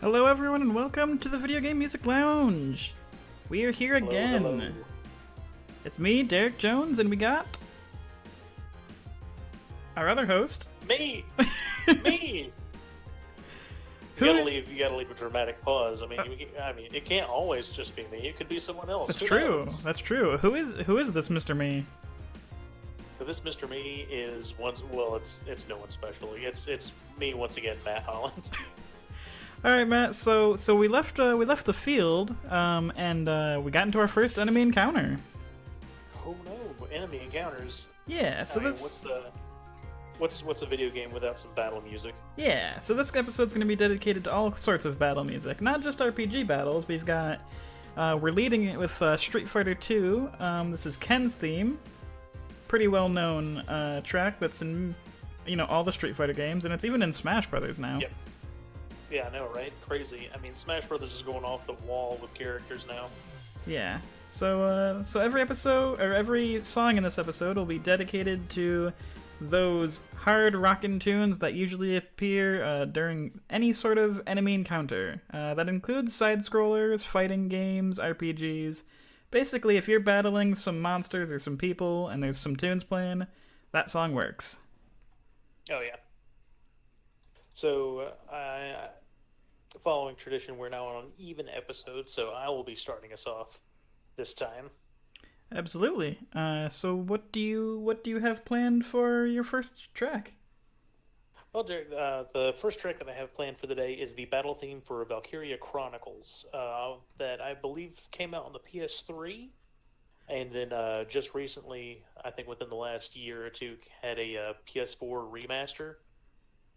Hello everyone and welcome to the Video Game Music Lounge! We are here again! Hello. It's me, Derek Jones, and we got... our other host. Me! Me! Who- You gotta leave a dramatic pause. I mean, it can't always just be me. It could be someone else. That's Who true, knows? that's true. Who is this Mr. Me? But this Mr. Me is it's no one special. It's me once again, Matt Holland. Alright Matt, so we left the field, and we got into our first enemy encounter. Oh no, enemy encounters. Yeah, so I mean, this... what's a video game without some battle music? Yeah, so this episode's going to be dedicated to all sorts of battle music, not just RPG battles. We've got, we're leading it with Street Fighter 2. This is Ken's theme, pretty well-known track that's in, all the Street Fighter games, and it's even in Smash Brothers now. Yep. Yeah, I know, right? Crazy. I mean, Smash Brothers is going off the wall with characters now. Yeah. So every episode or every song in this episode will be dedicated to those hard rockin' tunes that usually appear during any sort of enemy encounter. That includes side-scrollers, fighting games, RPGs. Basically, if you're battling some monsters or some people and there's some tunes playing, that song works. Oh yeah. So, following tradition, we're now on an even episode, so I will be starting us off this time. Absolutely. So what do you have planned for your first track? Well, Derek, the first track that I have planned for the day is the battle theme for Valkyria Chronicles, that I believe came out on the PS3, and then just recently, I think within the last year or two, had a PS4 remaster.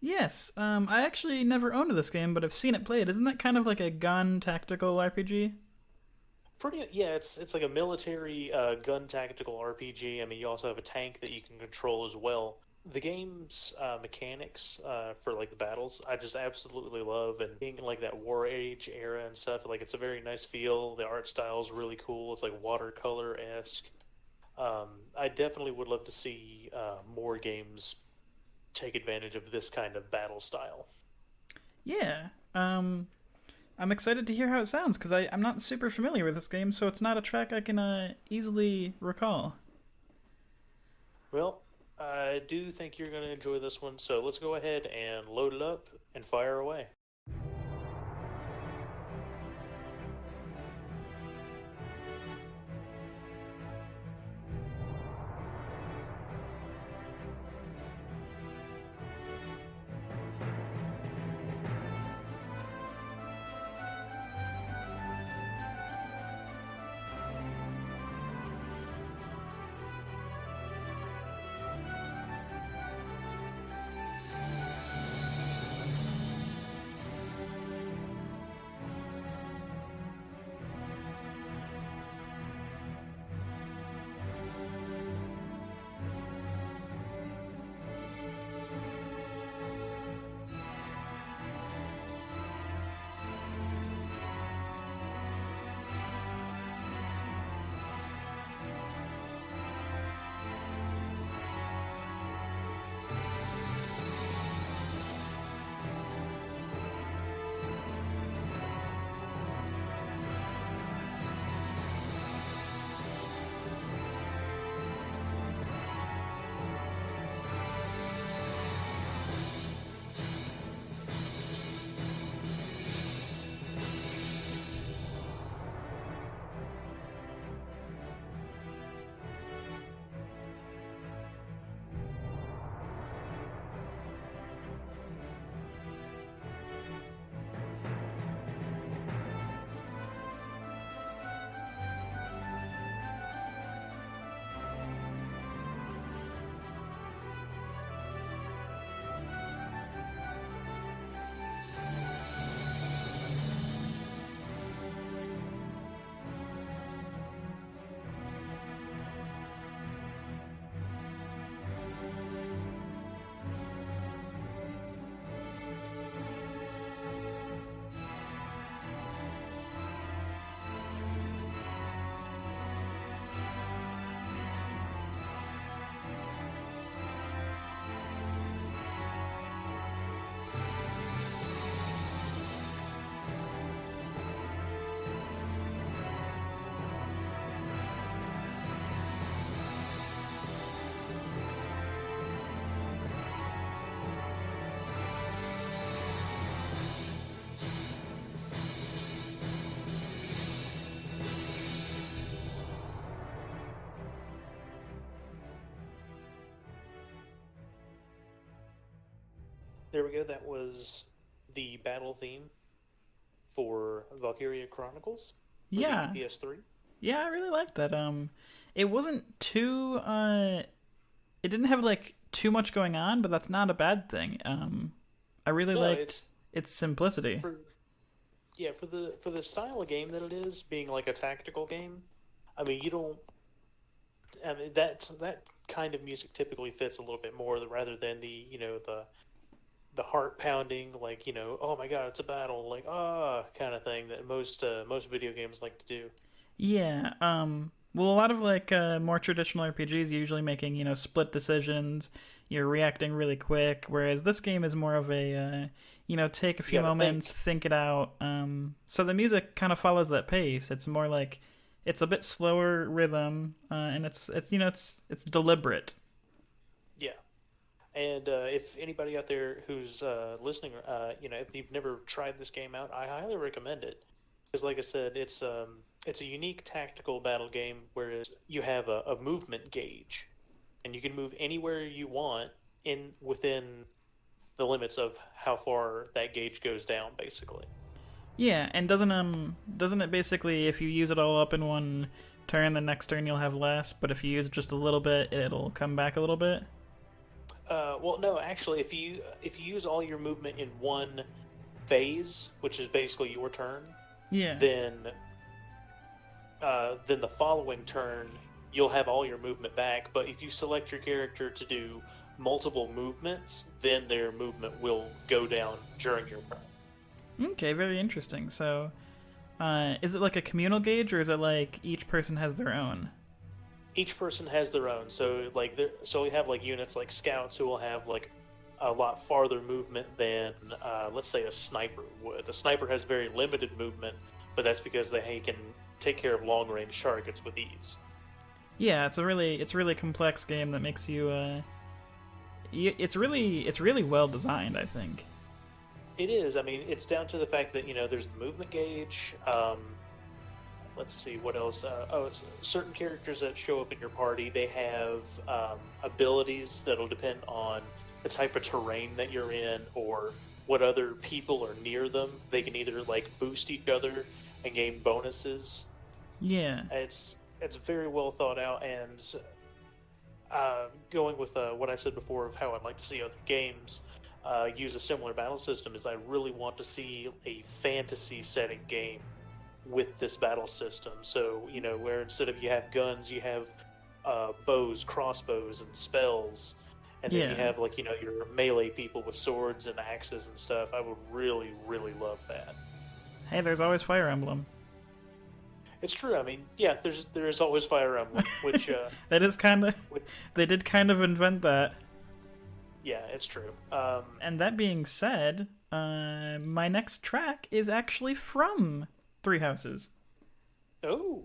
Yes, I actually never owned this game, but I've seen it played. Isn't that kind of like a gun tactical RPG? Yeah, it's like a military gun tactical RPG. I mean, you also have a tank that you can control as well. The game's mechanics for like the battles, I just absolutely love, and being in like that War Age era and stuff, like it's a very nice feel. The art style is really cool. It's like watercolor-esque. I definitely would love to see more games take advantage of this kind of battle style. Yeah. I'm excited to hear how it sounds, because I'm not super familiar with this game, so it's not a track I can easily recall. Well, I do think you're going to enjoy this one, so let's go ahead and load it up and fire away. there we go. That was the battle theme for Valkyria Chronicles for the Yeah, PS3. yeah, I really liked that. It wasn't too it didn't have like too much going on, but that's not a bad thing. I really No, liked its simplicity. for yeah for the style of game that it is, being like a tactical game. I mean, you don't. I mean that kind of music typically fits a little bit more rather than the the heart pounding, like, oh my god, it's a battle, like, kind of thing that most video games like to do. Yeah. Well, a lot of like more traditional RPGs usually making split decisions. You're reacting really quick, whereas this game is more of a take a You few got to moments, think. think it out. So the music kind of follows that pace. It's more like it's a bit slower rhythm, and it's deliberate. Yeah. And if anybody out there who's listening, if you've never tried this game out, I highly recommend it. Because, like I said, it's a unique tactical battle game, whereas you have a movement gauge, and you can move anywhere you want in within the limits of how far that gauge goes down, basically. Yeah, and doesn't it basically if you use it all up in one turn, the next turn you'll have less, but if you use just a little bit, it'll come back a little bit. Well, no, actually, if you use all your movement in one phase, which is basically your turn, Yeah. then then the following turn you'll have all your movement back. But if you select your character to do multiple movements, then their movement will go down during your turn. Okay, very interesting. So, is it like a communal gauge, or is it like each person has their own? Each person has their own. So so we have like units like scouts who will have like a lot farther movement than let's say a sniper would. A sniper has very limited movement, but that's because they can take care of long range targets with ease. Yeah, it's a really complex game that makes you it's really well designed, I think. It is. I mean, it's down to the fact that there's the movement gauge. Let's see what else. Certain characters that show up in your party, they have abilities that'll depend on the type of terrain that you're in or what other people are near them. They can either like boost each other and gain bonuses. Yeah. It's very well thought out, and going with what I said before of how I'd like to see other games use a similar battle system is I really want to see a fantasy setting game with this battle system. So, where instead of you have guns, you have bows, crossbows, and spells. And then you Yeah. have, like, your melee people with swords and axes and stuff. I would really, really love that. Hey, there's always Fire Emblem. It's true. I mean, yeah, there is always Fire Emblem, which, That is kind of which they did kind of invent that. yeah, it's true. And that being said, my next track is actually from Three Houses. Oh,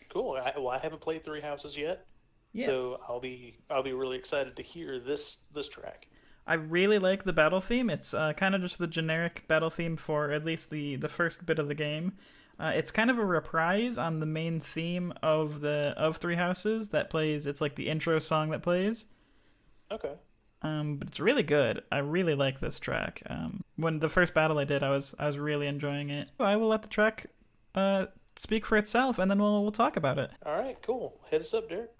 cool. I haven't played Three Houses yet, Yes. so I'll be really excited to hear this track. I really like the battle theme. It's kind of just the generic battle theme for at least the first bit of the game. It's kind of a reprise on the main theme of Three Houses that plays. It's like the intro song that plays. Okay. But it's really good. I really like this track. When the first battle I did, I was really enjoying it. I will let the track speak for itself, and then we'll talk about it. All right, cool. Hit us up, Derek.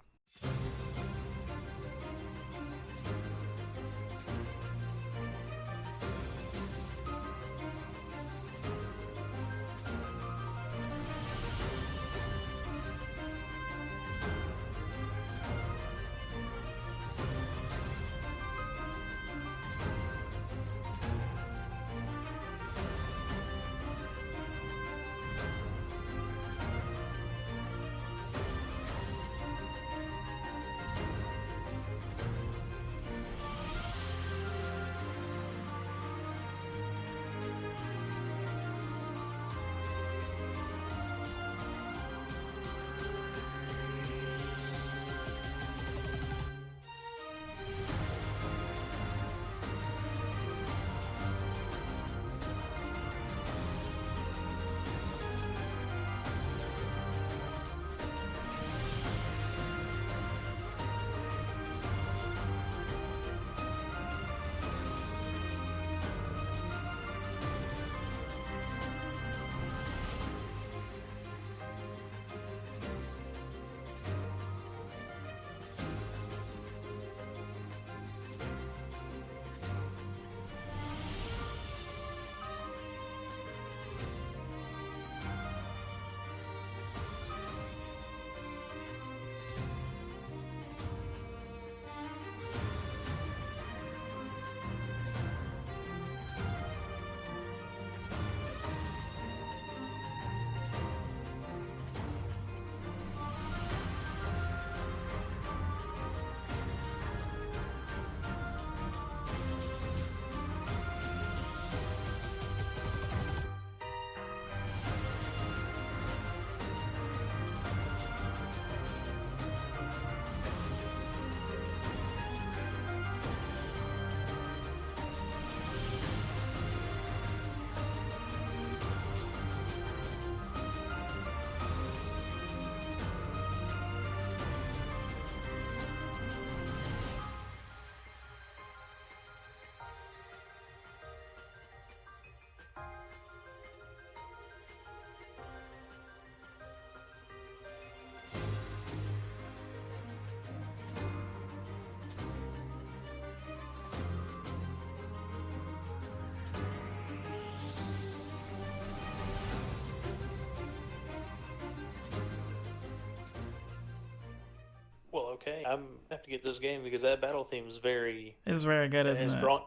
Okay, I'm gonna have to get this game because that battle theme is very. It's very good, isn't It's it?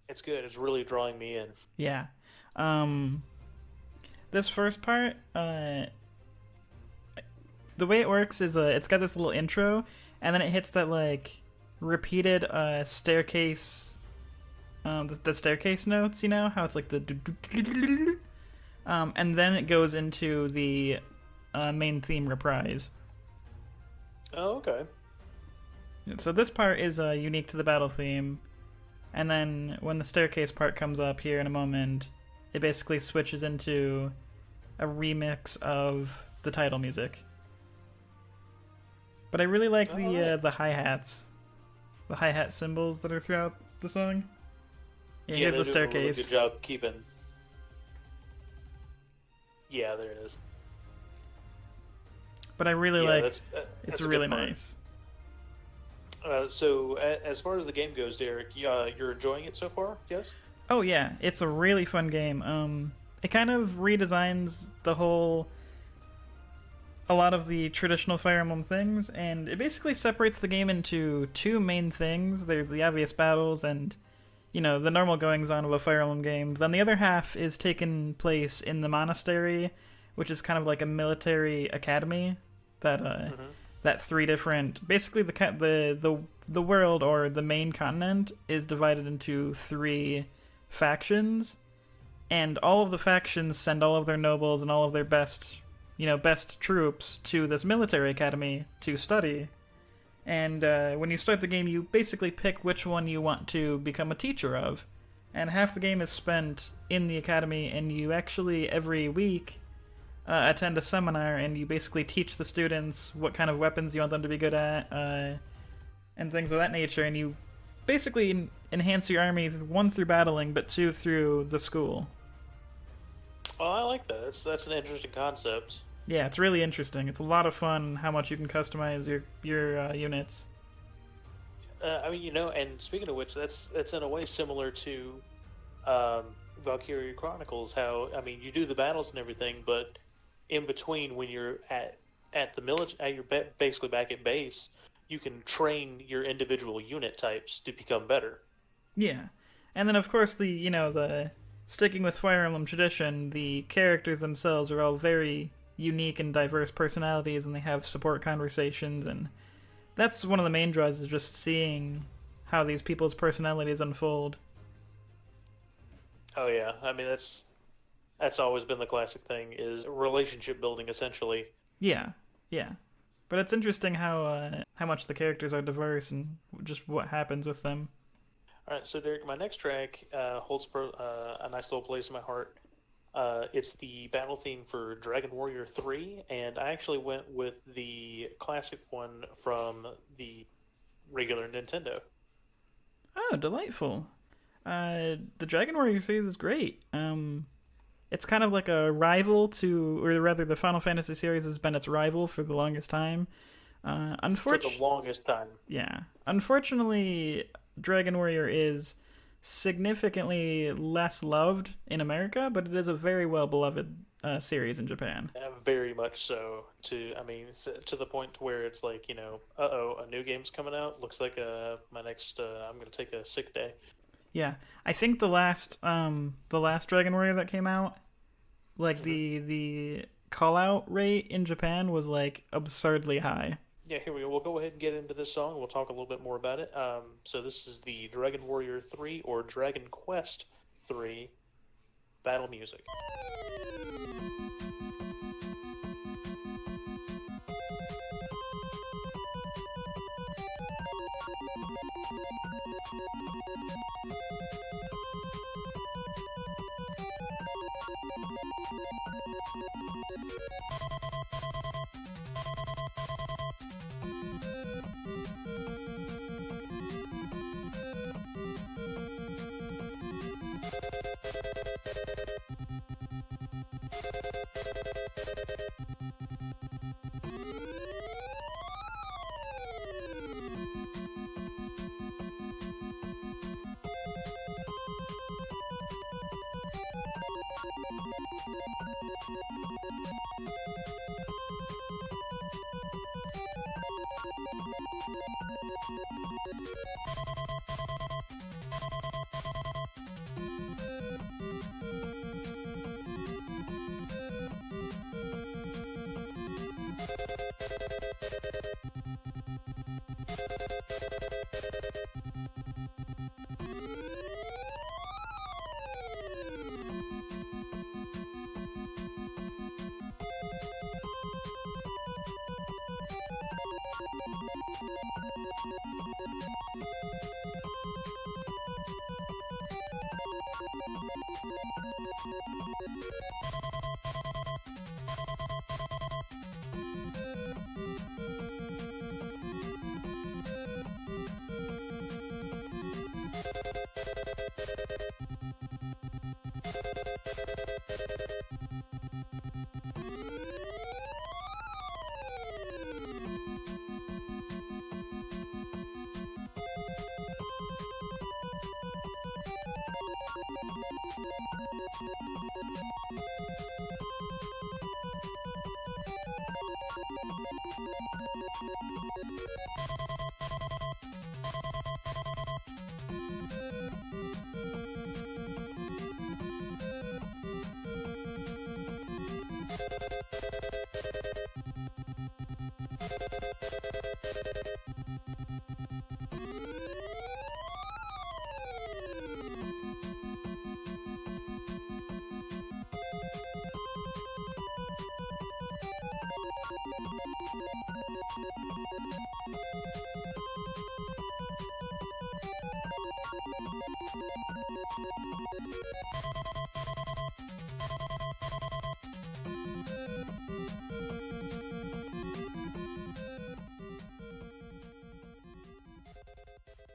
It's good. It's really drawing me in. Yeah. Um, this first part, the way it works is it's got this little intro, and then it hits that like repeated staircase, the staircase notes. You know how it's like the, and then it goes into the main theme reprise. Oh, okay. So this part is unique to the battle theme, and then when the staircase part comes up here in a moment, it basically switches into a remix of the title music. But I really like the hi-hats. The hi-hat symbols that are throughout the song. Yeah, here's the staircase. A really good job keeping. Yeah, there it is. But I really like that's it's a really good part. nice. So, as far as the game goes, Derek, you're enjoying it so far? Yes? Oh yeah, it's a really fun game. It kind of redesigns a lot of the traditional Fire Emblem things, and it basically separates the game into two main things. There's the obvious battles and, the normal goings-on of a Fire Emblem game. Then the other half is taking place in the monastery, which is kind of like a military academy that three different, basically the world, or the main continent, is divided into three factions, and all of the factions send all of their nobles and all of their best troops to this military academy to study. And when you start the game, you basically pick which one you want to become a teacher of. And half the game is spent in the academy, and you actually, every week, attend a seminar, and you basically teach the students what kind of weapons you want them to be good at, and things of that nature. And you basically enhance your army, one, through battling, but two, through the school. Oh, I like that. That's an interesting concept. Yeah, it's really interesting. It's a lot of fun how much you can customize your units. And speaking of which, that's in a way similar to Valkyria Chronicles. How you do the battles and everything, but in between, when you're at the military, you're basically back at base, you can train your individual unit types to become better. Yeah, and then of course the sticking with Fire Emblem tradition, the characters themselves are all very unique and diverse personalities, and they have support conversations, and that's one of the main draws, is just seeing how these people's personalities unfold. Oh yeah, that's always been the classic thing, is relationship building, essentially. Yeah, but it's interesting how much the characters are diverse and just what happens with them. All right, so Derek, my next track holds a nice little place in my heart. It's the battle theme for Dragon Warrior 3, and I actually went with the classic one from the regular Nintendo. Oh, delightful. The Dragon Warrior series is great. It's kind of like a rival to, or rather the Final Fantasy series has been its rival for the longest time. For the longest time. Yeah. Unfortunately, Dragon Warrior is significantly less loved in America, but it is a very well beloved series in Japan. Very much so. To the point where it's like, a new game's coming out. Looks like my next I'm gonna take a sick day. Yeah, I think the last Dragon Warrior that came out, like the call out rate in Japan was like absurdly high. Yeah, here we go. We'll go ahead and get into this song. We'll talk a little bit more about it. So this is the Dragon Warrior 3 or Dragon Quest 3 battle music.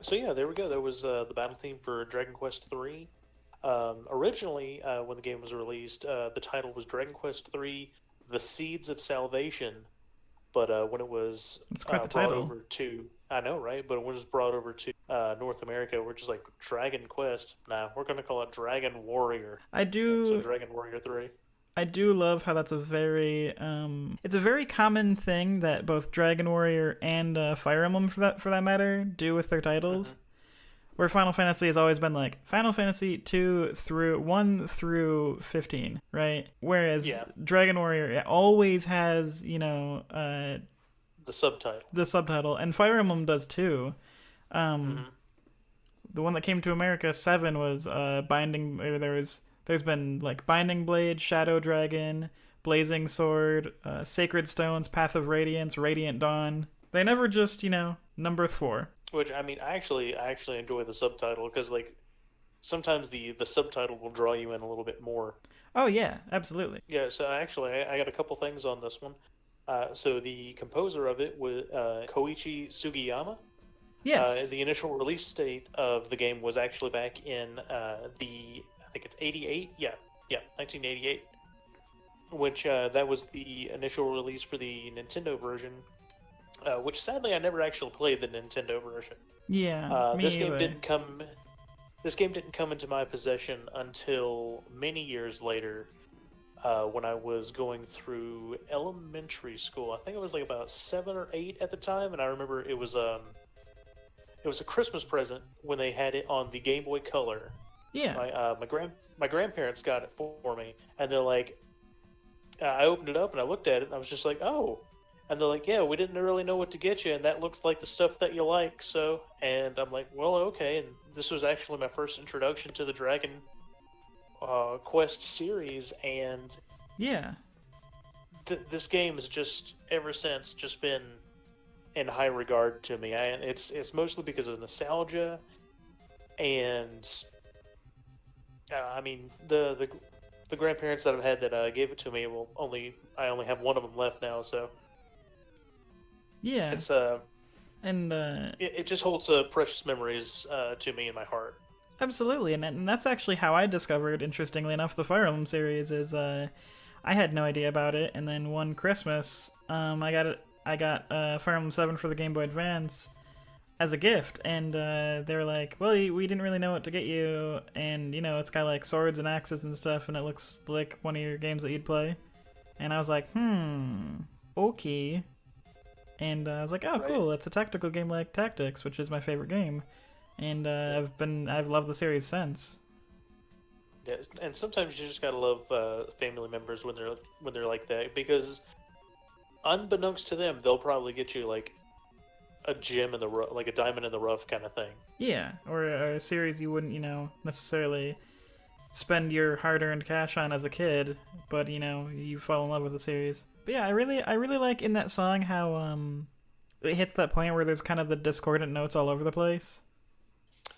So yeah, there we go. That was the battle theme for Dragon Quest III. Originally, when the game was released, the title was Dragon Quest III: The Seeds of Salvation. But when it was It's quite the brought title. over to, I know, right? But when it was brought over to North America, we're just like Dragon Quest. Nah, we're gonna call it Dragon Warrior. I So do Dragon Warrior 3. I do love how that's a very it's a very common thing that both Dragon Warrior and Fire Emblem for that matter do with their titles. Mm-hmm. Where Final Fantasy has always been like Final Fantasy 2 through 1 through 15, right? Whereas Yeah. Dragon Warrior always has, The subtitle. the subtitle, and Fire Emblem does too. Mm-hmm. The one that came to America, 7, was Binding. There's been like Binding Blade, Shadow Dragon, Blazing Sword, Sacred Stones, Path of Radiance, Radiant Dawn. They never just number 4. Which I mean, I actually enjoy the subtitle because like sometimes the subtitle will draw you in a little bit more. Oh yeah, absolutely. Yeah. So actually, I got a couple things on this one. So the composer of it was Koichi Sugiyama. Yes. The initial release date of the game was actually back in I think it's 88. Yeah, 1988. Which that was the initial release for the Nintendo version. Which sadly I never actually played the Nintendo version. Yeah. Me This game either. didn't come. This game didn't come into my possession until many years later, when I was going through elementary school. I think I was like about 7 or 8 at the time, and I remember it was a Christmas present when they had it on the Game Boy Color. Yeah. My grandparents got it for me, and they're like, I opened it up and I looked at it, and I was just like, oh. And they're like, yeah, we didn't really know what to get you, and that looked like the stuff that you like, so... And I'm like, well, okay, and this was actually my first introduction to the Dragon Quest series, and... Yeah. This game has just, ever since, just been in high regard to me. It's mostly because of nostalgia, and... I mean, the grandparents that I've had that gave it to me, I only have one of them left now, so... Yeah. It's And it just holds precious memories to me in my heart. absolutely, and that's actually how I discovered, interestingly enough, the Fire Emblem series. Is I had no idea about it, and then one Christmas, I got Fire Emblem 7 for the Game Boy Advance as a gift, and they were like, "Well, we didn't really know what to get you, and it's got like swords and axes and stuff, and it looks like one of your games that you'd play." And I was like, okay. And I was like, oh, Right. cool, it's a tactical game like Tactics, which is my favorite game. And I've loved the series since. Yeah, and sometimes you just gotta love family members when they're like that, because unbeknownst to them, they'll probably get you like a gem in the rough, like a diamond in the rough kind of thing. Yeah, or a series you wouldn't, necessarily spend your hard-earned cash on as a kid, but you fall in love with the series. But yeah, I really like in that song how it hits that point where there's kind of the discordant notes all over the place.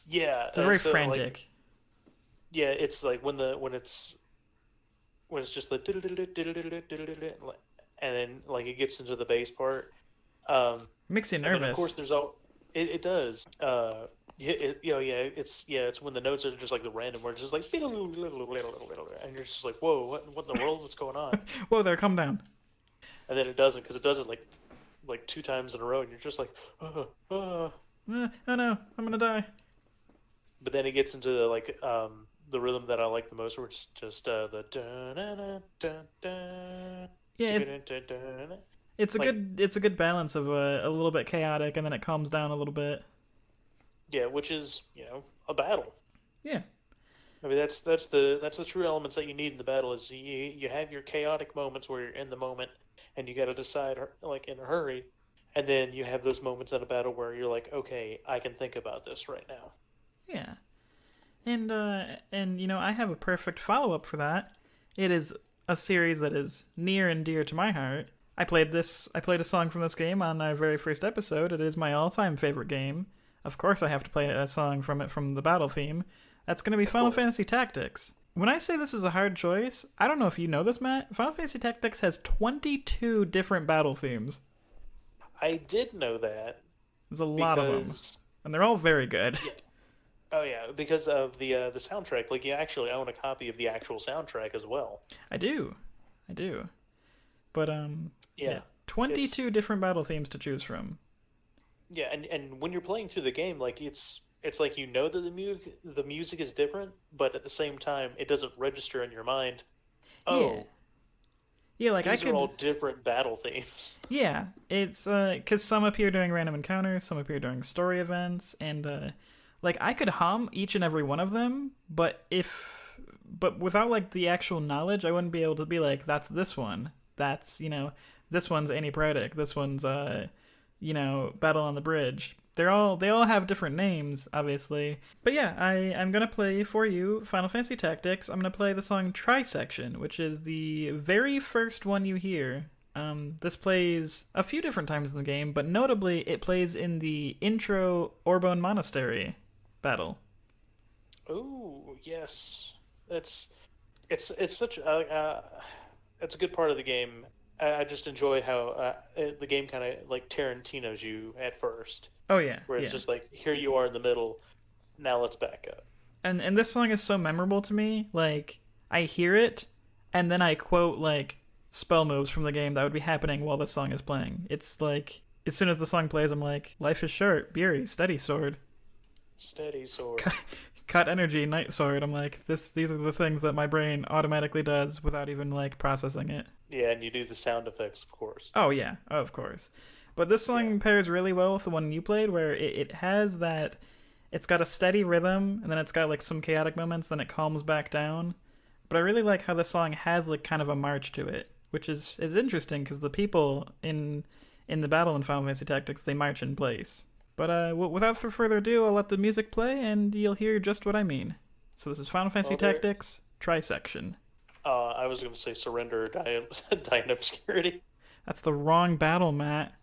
Yeah, It's very so, frantic. Like, yeah, it's like when it's when it's just the and then like it gets into the bass part. Makes you And then of course nervous. there's all it does. Yeah, it's when the notes are just like the random where it's just like and you're just like, whoa, what in the world, what's going on? Whoa there, calm down. And then it doesn't, because it does it like two times in a row, and you're just like, Oh no, I'm gonna die. But then it gets into the rhythm that I like the most, where it's just the dun dun dun dun Yeah, dun dun dun. Like, it's a good balance of a little bit chaotic and then it calms down a little bit. yeah, which is a battle. Yeah. I mean that's the true elements that you need in the battle is you have your chaotic moments where you're in the moment and you got to decide like in a hurry, and then you have those moments in a battle where you're like, okay, I can think about this right now. Yeah. And I have a perfect follow-up for that. It is a series that is near and dear to my heart. I played a song from this game on our very first episode. It is my all-time favorite game. Of course I have to play a song from it from the battle theme. That's going to be Final Fantasy Tactics. When I say this was a hard choice, I don't know if you know this, Matt. Final Fantasy Tactics has 22 different battle themes. I did know that. There's a lot of them. And they're all very good. Yeah. Oh yeah, because of the soundtrack. Like you actually own a copy of the actual soundtrack as well. I do. But Yeah. 22 different battle themes to choose from. Yeah, and when you're playing through the game, like it's like that the music is different, but at the same time it doesn't register in your mind. Oh, yeah, like these are all different battle themes. Yeah, it's because some appear during random encounters, some appear during story events, and like I could hum each and every one of them, but without like the actual knowledge, I wouldn't be able to be like, that's this one. That's this one's Antiprodic. This one's Battle on the Bridge. They all have different names, obviously. But yeah, I'm gonna play for you Final Fantasy Tactics. I'm gonna play the song Trisection, which is the very first one you hear. This plays a few different times in the game, but notably it plays in the intro Orbone Monastery battle. Oh yes, it's such it's a good part of the game. I just enjoy how the game kind of like Tarantino's you at first. Oh yeah, where it's just like, here you are in the middle, now let's back up. And this song is so memorable to me. Like I hear it, and then I quote like spell moves from the game that would be happening while this song is playing. It's like as soon as the song plays, I'm like, life is short, Buri, steady sword. Steady sword. Cut energy, night sword. I'm like, these are the things that my brain automatically does without even like processing it. Yeah, and you do the sound effects, of course. Oh yeah, of course. But this song pairs really well with the one you played, where it has that. It's got a steady rhythm, and then it's got like some chaotic moments, then it calms back down. But I really like how the song has like kind of a march to it, which is interesting because the people in the battle in Final Fantasy Tactics, they march in place. But without further ado, I'll let the music play, and you'll hear just what I mean. So this is Final Fantasy Tactics Trisection. I was going to say Surrender or Die in Obscurity. That's the wrong battle, Matt.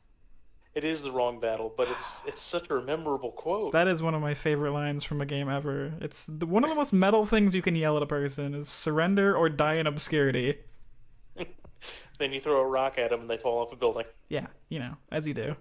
It is the wrong battle, but it's such a memorable quote. That is one of my favorite lines from a game ever. It's one of the most metal things you can yell at a person is surrender or die in obscurity. Then you throw a rock at them and they fall off a building. Yeah, as you do.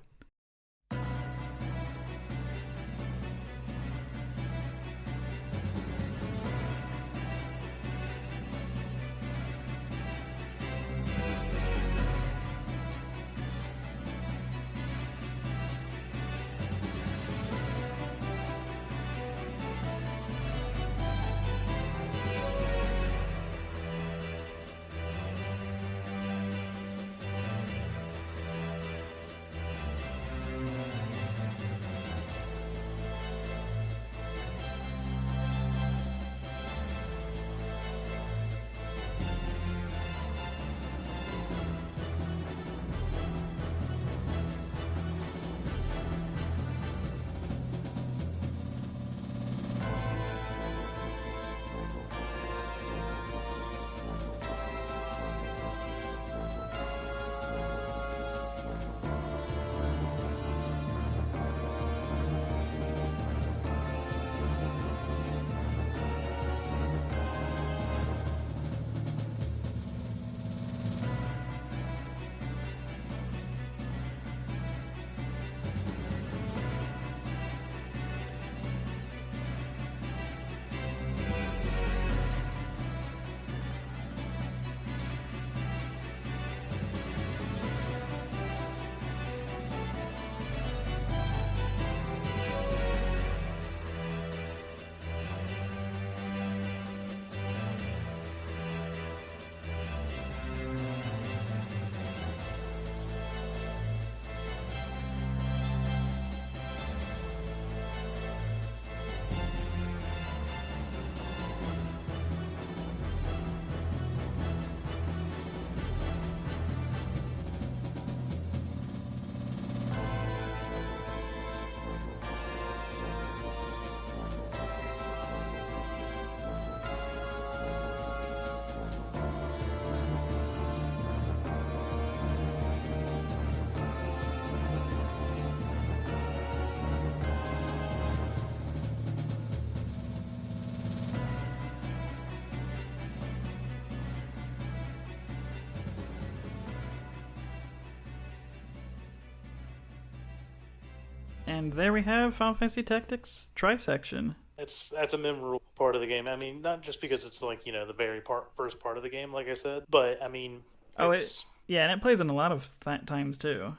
And there we have Final Fantasy Tactics Trisection. That's a memorable part of the game. I mean, not just because it's like the very first part of the game, like I said, but I mean, Oh, it it's yeah, and it plays in a lot of times too.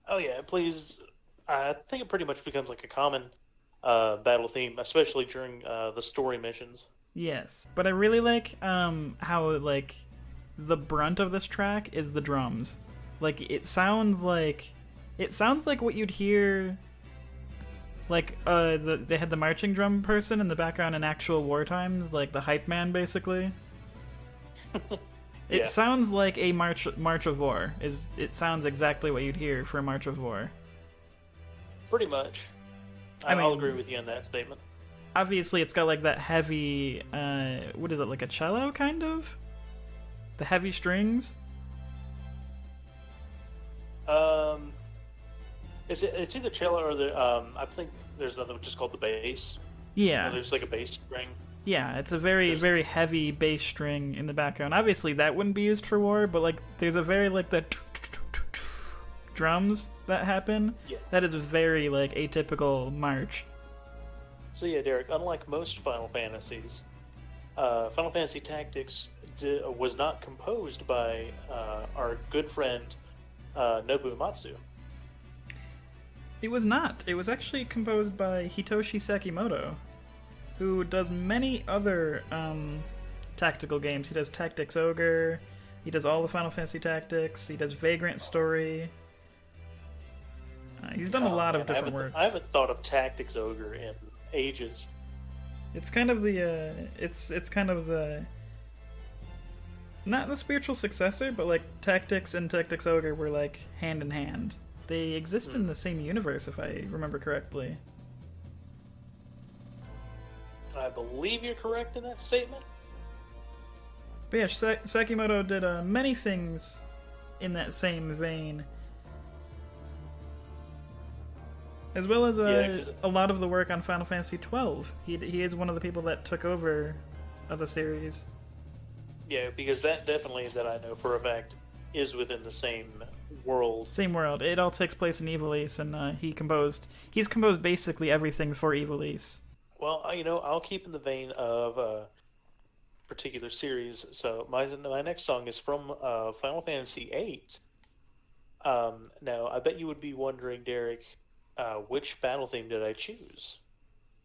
oh yeah, it plays. I think it pretty much becomes like a common battle theme, especially during the story missions. Yes, but I really like how like the brunt of this track is the drums. Like it sounds like what you'd hear like they had the marching drum person in the background in actual war times, like the hype man basically. It Yeah, sounds like a march of war. It sounds exactly what you'd hear for a march of war. pretty much. I I'll mean, agree with you on that statement. obviously it's got like that heavy what is it, like a cello kind of? The heavy strings? Um, it's either cello or the I think there's another one just called the bass. Yeah. There's like a bass string. Yeah, it's a very, There's very heavy bass string in the background. Obviously, that wouldn't be used for war, but like, there's a very like the drums that happen. Yeah. That is very like atypical march. So yeah, Derek. Unlike most Final Fantasies, Final Fantasy Tactics was not composed by our good friend Nobuo Uematsu. It was not. It was actually composed by Hitoshi Sekimoto, who does many other tactical games. He does Tactics Ogre. He does all the Final Fantasy Tactics. He does Vagrant Story. He's done a lot of different works. I haven't thought of Tactics Ogre in ages. It's kind of the it's kind of the not the spiritual successor, but like Tactics and Tactics Ogre were like hand in hand. They exist in the same universe, if I remember correctly. I believe you're correct in that statement. But yeah, Sekimoto did many things in that same vein, as well as a lot of the work on Final Fantasy XII. He is one of the people that took over the series. Yeah, because that definitely, that I know for a fact, is within the same world. Same world. It all takes place in Ivalice, and he's composed basically everything for Ivalice. Well, I'll keep in the vein of a particular series. So my next song is from Final Fantasy VIII. Now, I bet you would be wondering, Derek, which battle theme did I choose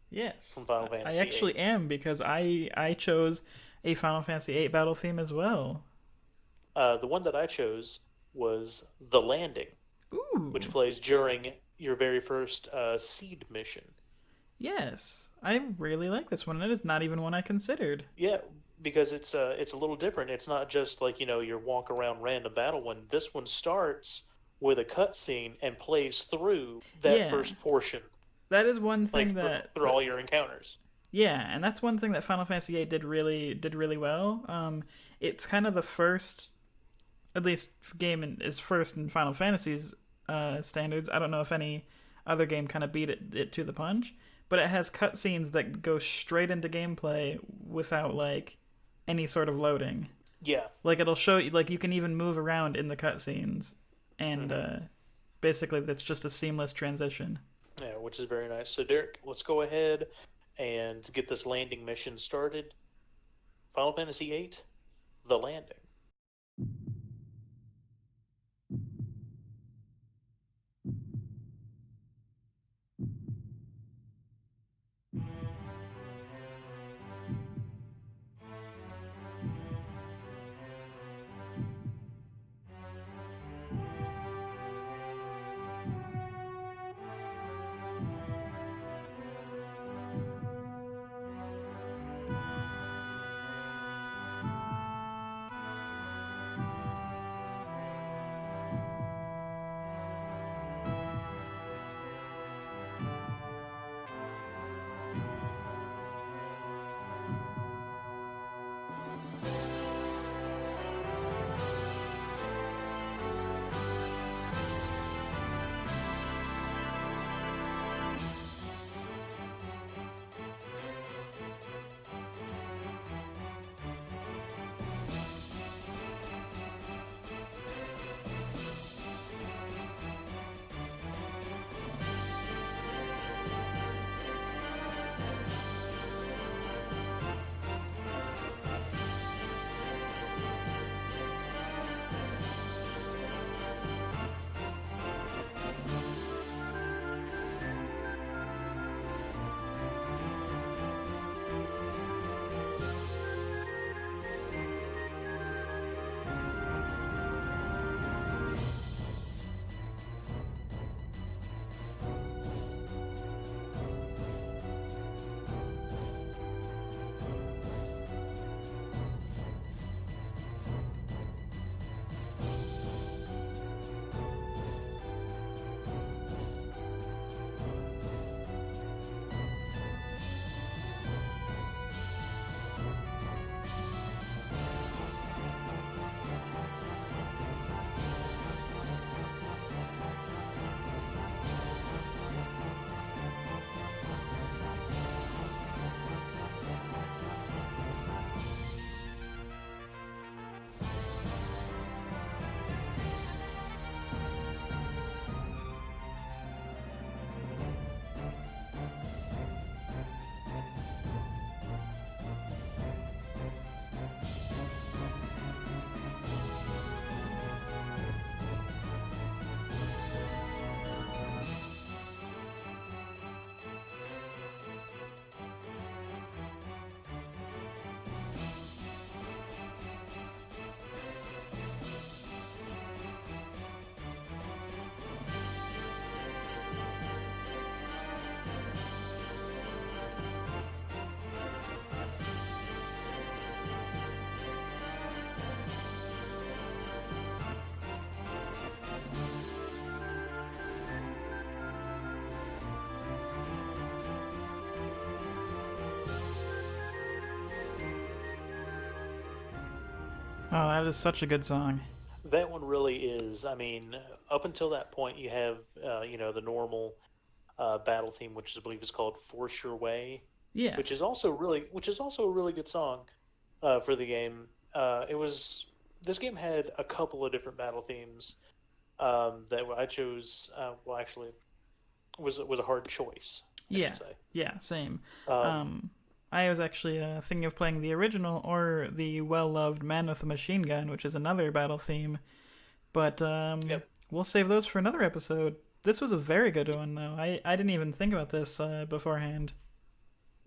Yes, from Final Fantasy I actually VIII? am, because I chose a Final Fantasy VIII battle theme as well. The one that I chose was The Landing, Ooh, which plays during your very first seed mission. yes, I really like this one. It is not even one I considered. Yeah, because it's a little different. It's not just like your walk around random battle one. This one starts with a cutscene and plays through that Yeah, first portion, that is one like thing through all your encounters. yeah, and that's one thing that Final Fantasy VIII did really well. It's kind of the first, at least game is first in Final Fantasy's standards. I don't know if any other game kind of beat it to the punch, but it has cutscenes that go straight into gameplay without like any sort of loading. Yeah. Like it'll show you, like you can even move around in the cutscenes, and basically that's just a seamless transition. Yeah, which is very nice. So, Derek, let's go ahead and get this landing mission started. Final Fantasy VIII, The Landing. Oh, that is such a good song. That one really is. I mean, up until that point, you have the normal battle theme, which I believe is called "Force Your Way," Yeah, which is also a really good song for the game. It was This game had a couple of different battle themes that I chose. Well, actually, was a hard choice, I yeah, should say. yeah, same. Um, Um, I was actually thinking of playing the original or the well-loved Man with a Machine Gun, which is another battle theme. But yep. we'll save those for another episode. This was a very good one, though. I didn't even think about this beforehand.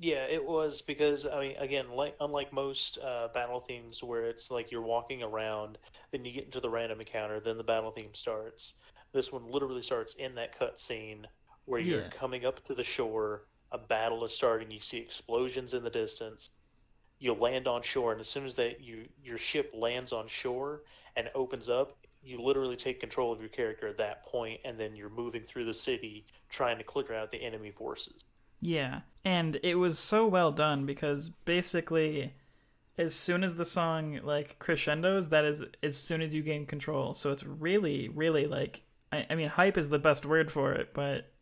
Yeah, it was because I mean, again, like unlike most battle themes where it's like you're walking around, then you get into the random encounter, then the battle theme starts. This one literally starts in that cutscene where you're Yeah, coming up to the shore, a battle is starting, you see explosions in the distance, you land on shore, and as soon as your ship lands on shore and opens up, you literally take control of your character at that point, and then you're moving through the city trying to clear out the enemy forces. yeah. And it was so well done because basically, as soon as the song like crescendos, that is as soon as you gain control. So it's really, really like I mean, hype is the best word for it, but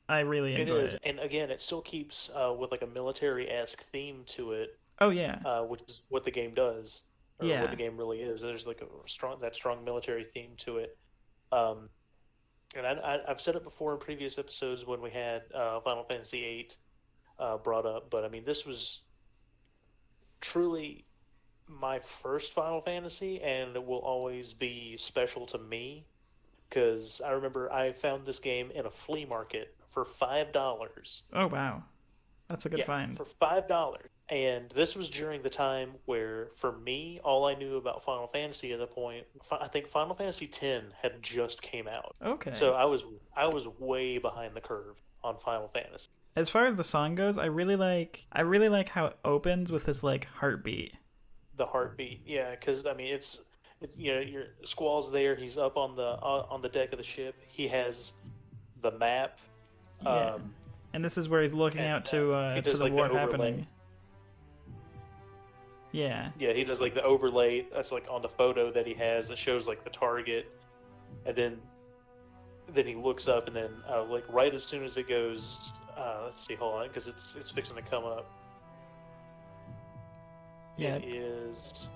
I really It enjoy is, it. and again, it still keeps with like a military-esque theme to it, Oh yeah, which is what the game does, or what yeah, the game really is. There's like a strong military theme to it. Um, and I've said it before in previous episodes when we had Final Fantasy VIII brought up, but I mean, this was truly my first Final Fantasy, and it will always be special to me because I remember I found this game in a flea market for $5. Oh wow, that's a good Yeah, find. for $5. And this was during the time where, for me, all I knew about Final Fantasy at the point, I think Final Fantasy X had just came out. So Okay. I was way behind the curve on Final Fantasy. As far as the song goes, I really like how it opens with this like heartbeat. The heartbeat, yeah, because I mean your Squall's there. He's up on the deck of the ship. He has the map, Yeah. um, And this is where he's looking and out he to does the like the war overlay. happening. Yeah. Yeah, he does like the overlay that's like on the photo that he has that shows like the target, and then he looks up, and then like right as soon as it goes, let's see, hold on, because it's fixing to come up. Yeah. It is.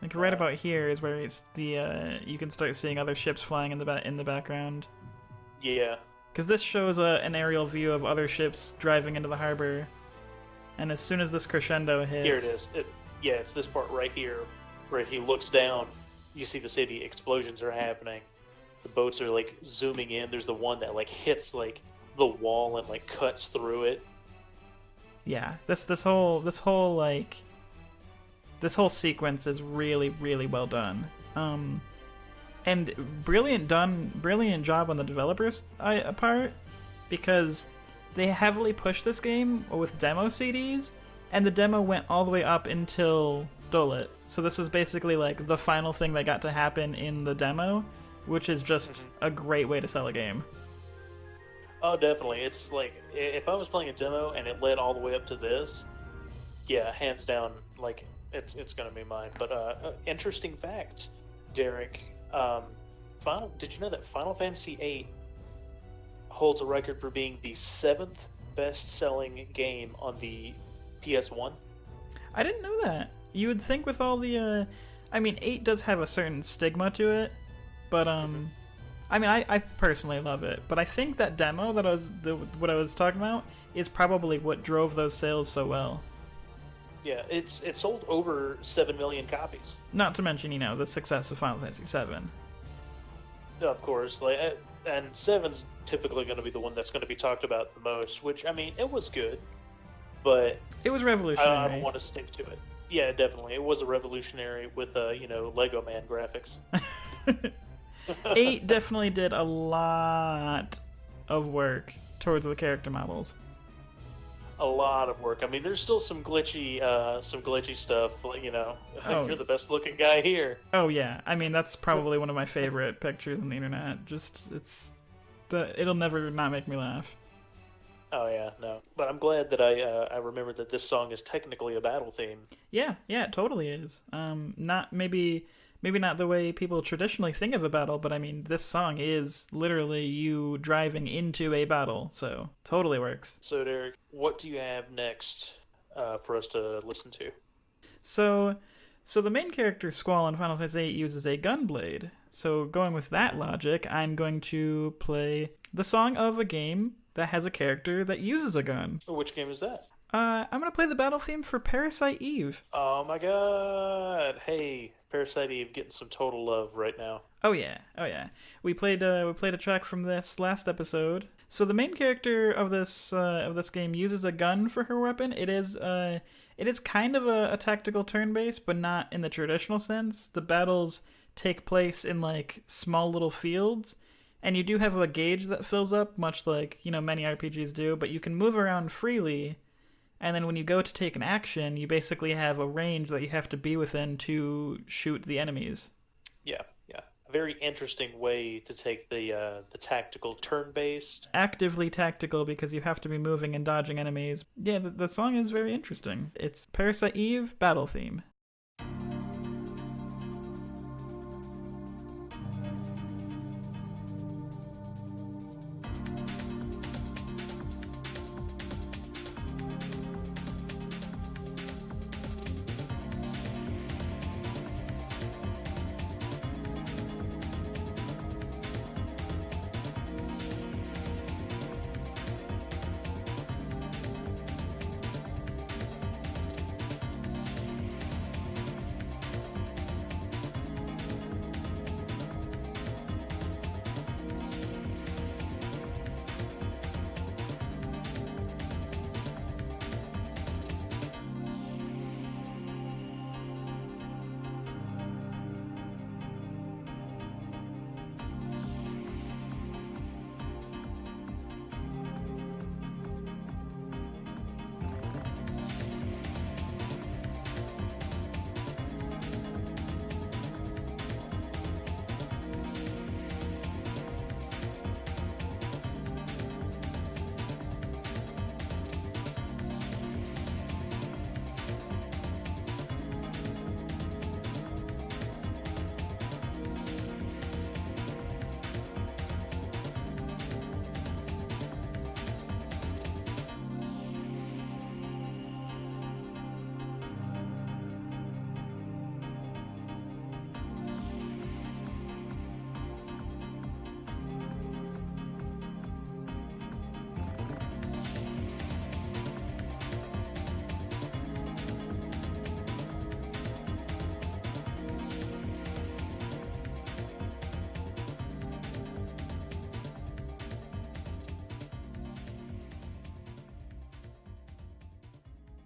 Like right about here is where it's the you can start seeing other ships flying in the background. Yeah, Because this shows an aerial view of other ships driving into the harbor, and as soon as this crescendo hits, here it is. Yeah, it's this part right here where he looks down. You see the city. Explosions are happening. The boats are like zooming in. There's the one that like hits like the wall and like cuts through it. Yeah, this whole sequence is really really well done. And brilliant job on the developers' part, because they heavily pushed this game with demo CDs, and the demo went all the way up until Dolet. So this was basically like the final thing that got to happen in the demo, which is just a great way to sell a game. Oh, definitely. It's like if I was playing a demo and it led all the way up to this, yeah, hands down, like it's gonna be mine. But interesting fact, Derek. Did you know that Final Fantasy VIII holds a record for being the seventh best-selling game on the PS1? I didn't know that. You would think with all the, I mean, 8 does have a certain stigma to it, but I mean, I personally love it. But I think that demo that what I was talking about is probably what drove those sales so well. Yeah, it sold over 7 million copies. Not to mention, the success of Final Fantasy VII. Of course, like, and seven's typically going to be the one that's going to be talked about the most. Which, I mean, it was good, but It was I revolutionary. don't want to stick to it. Yeah, definitely, it was a revolutionary with Lego Man graphics. 8 definitely did a lot of work towards the character models. A lot of work. I mean, there's still some glitchy stuff. Like Oh. you're the best looking guy here. Oh yeah, I mean that's probably one of my favorite pictures on the internet. Just it'll never not make me laugh. Oh yeah, no. But I'm glad that I remembered that this song is technically a battle theme. Yeah, yeah, it totally is. Not maybe not the way people traditionally think of a battle, but I mean, this song is literally you driving into a battle, so totally works. So Derek, what do you have next for us to listen to? So, so the main character Squall in Final Fantasy VIII uses a gunblade. So going with that Hmm. logic, I'm going to play the song of a game that has a character that uses a gun. Which game is that? I'm gonna play the battle theme for Parasite Eve. Oh my God! Hey, Parasite Eve getting some total love right now. Oh yeah, oh yeah. We played a track from this last episode. So the main character of this game uses a gun for her weapon. It is kind of a tactical turn based, but not in the traditional sense. The battles take place in like small little fields, and you do have a gauge that fills up, much like many RPGs do. But you can move around freely, and then when you go to take an action, you basically have a range that you have to be within to shoot the enemies. Yeah, yeah. A very interesting way to take the tactical turn-based. Actively tactical because you have to be moving and dodging enemies. Yeah, the song is very interesting. It's Parasite Eve battle theme.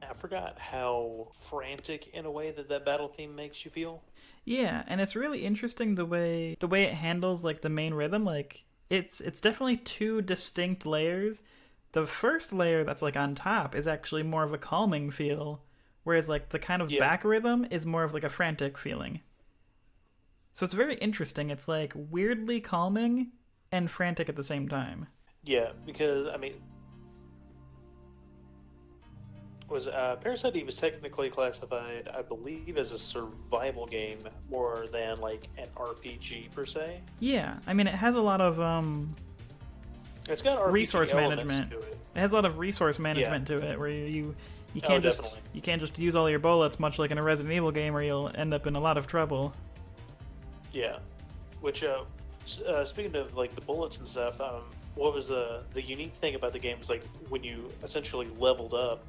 I forgot how frantic in a way that battle theme makes you feel. Yeah, and it's really interesting the way it handles like the main rhythm. Like it's definitely two distinct layers. The first layer that's like on top is actually more of a calming feel, whereas like the kind of Yeah, back rhythm is more of like a frantic feeling. So it's very interesting. It's like weirdly calming and frantic at the same time. yeah. Because I mean, was Parasite Eve is technically classified, I believe, as a survival game more than like an RPG per se. Yeah, I mean it has a lot of It's got RPG resource elements management. to it. It has a lot of resource Yeah. management to it where you Oh, can't just definitely. you can't just use all your bullets much like in a Resident Evil game where you'll end up in a lot of trouble. Yeah. Which, speaking of like the bullets and stuff, what was the unique thing about the game was like when you essentially leveled up,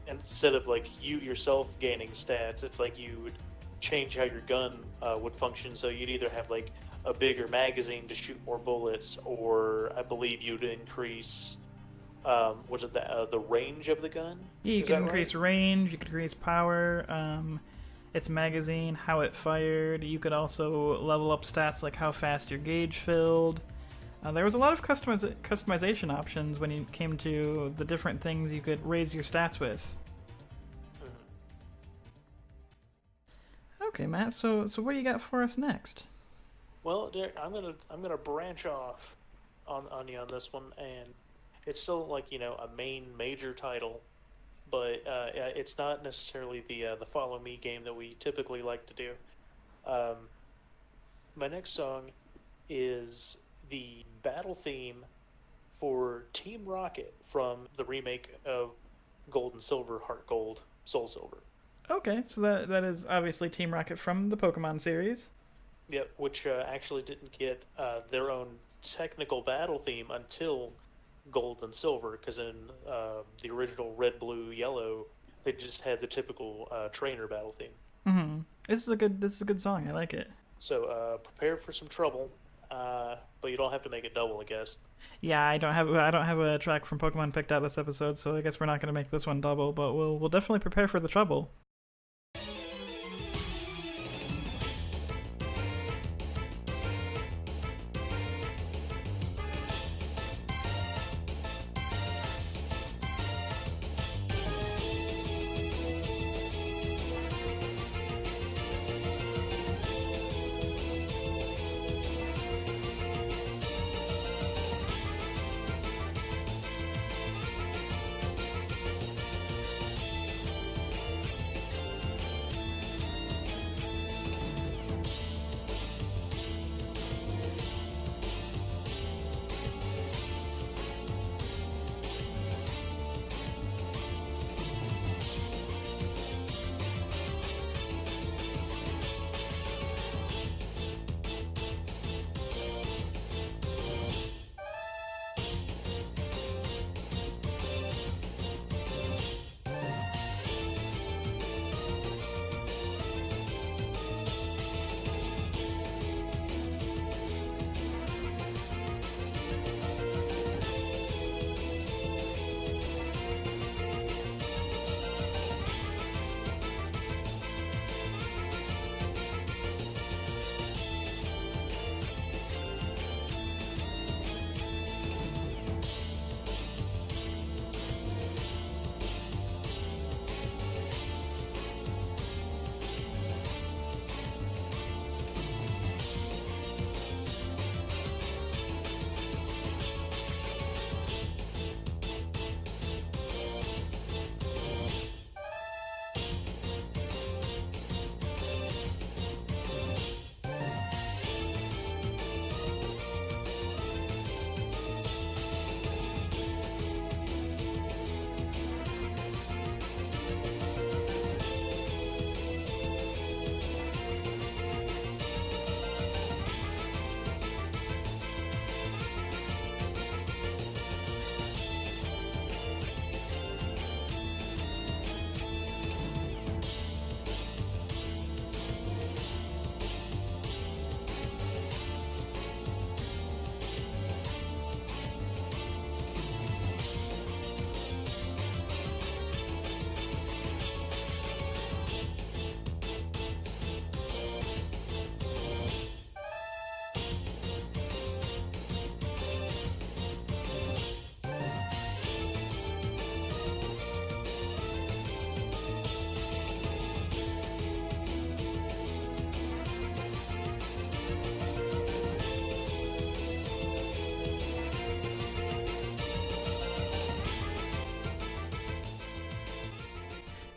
instead of like you yourself gaining stats, it's like you would change how your gun would function. So you'd either have like a bigger magazine to shoot more bullets, or I believe you'd increase, was it the range of the gun? Yeah, you Is can that right? increase range, you can increase power, its magazine, how it fired. You could also level up stats like how fast your gauge filled. There was a lot of customization options when it came to the different things you could raise your stats with. Mhm. Okay, Matt. So what do you got for us next? Well, Derek, I'm gonna branch off on you on this one, and it's still like a main major title, but it's not necessarily the follow me game that we typically like to do. Um, my next song is the battle theme for Team Rocket from the remake of Gold and Silver, Heart Gold, Soul Silver. Okay, so that is obviously Team Rocket from the Pokemon series. Yep, which actually didn't get their own technical battle theme until Gold and Silver, because in the original Red, Blue, Yellow, they just had the typical trainer battle theme. Mm-hmm. This is a good song. I like it. So prepare for some trouble, but you don't have to make it double, I guess. Yeah, I don't have a track from Pokemon picked out this episode, so I guess we're not going to make this one double, but we'll definitely prepare for the trouble.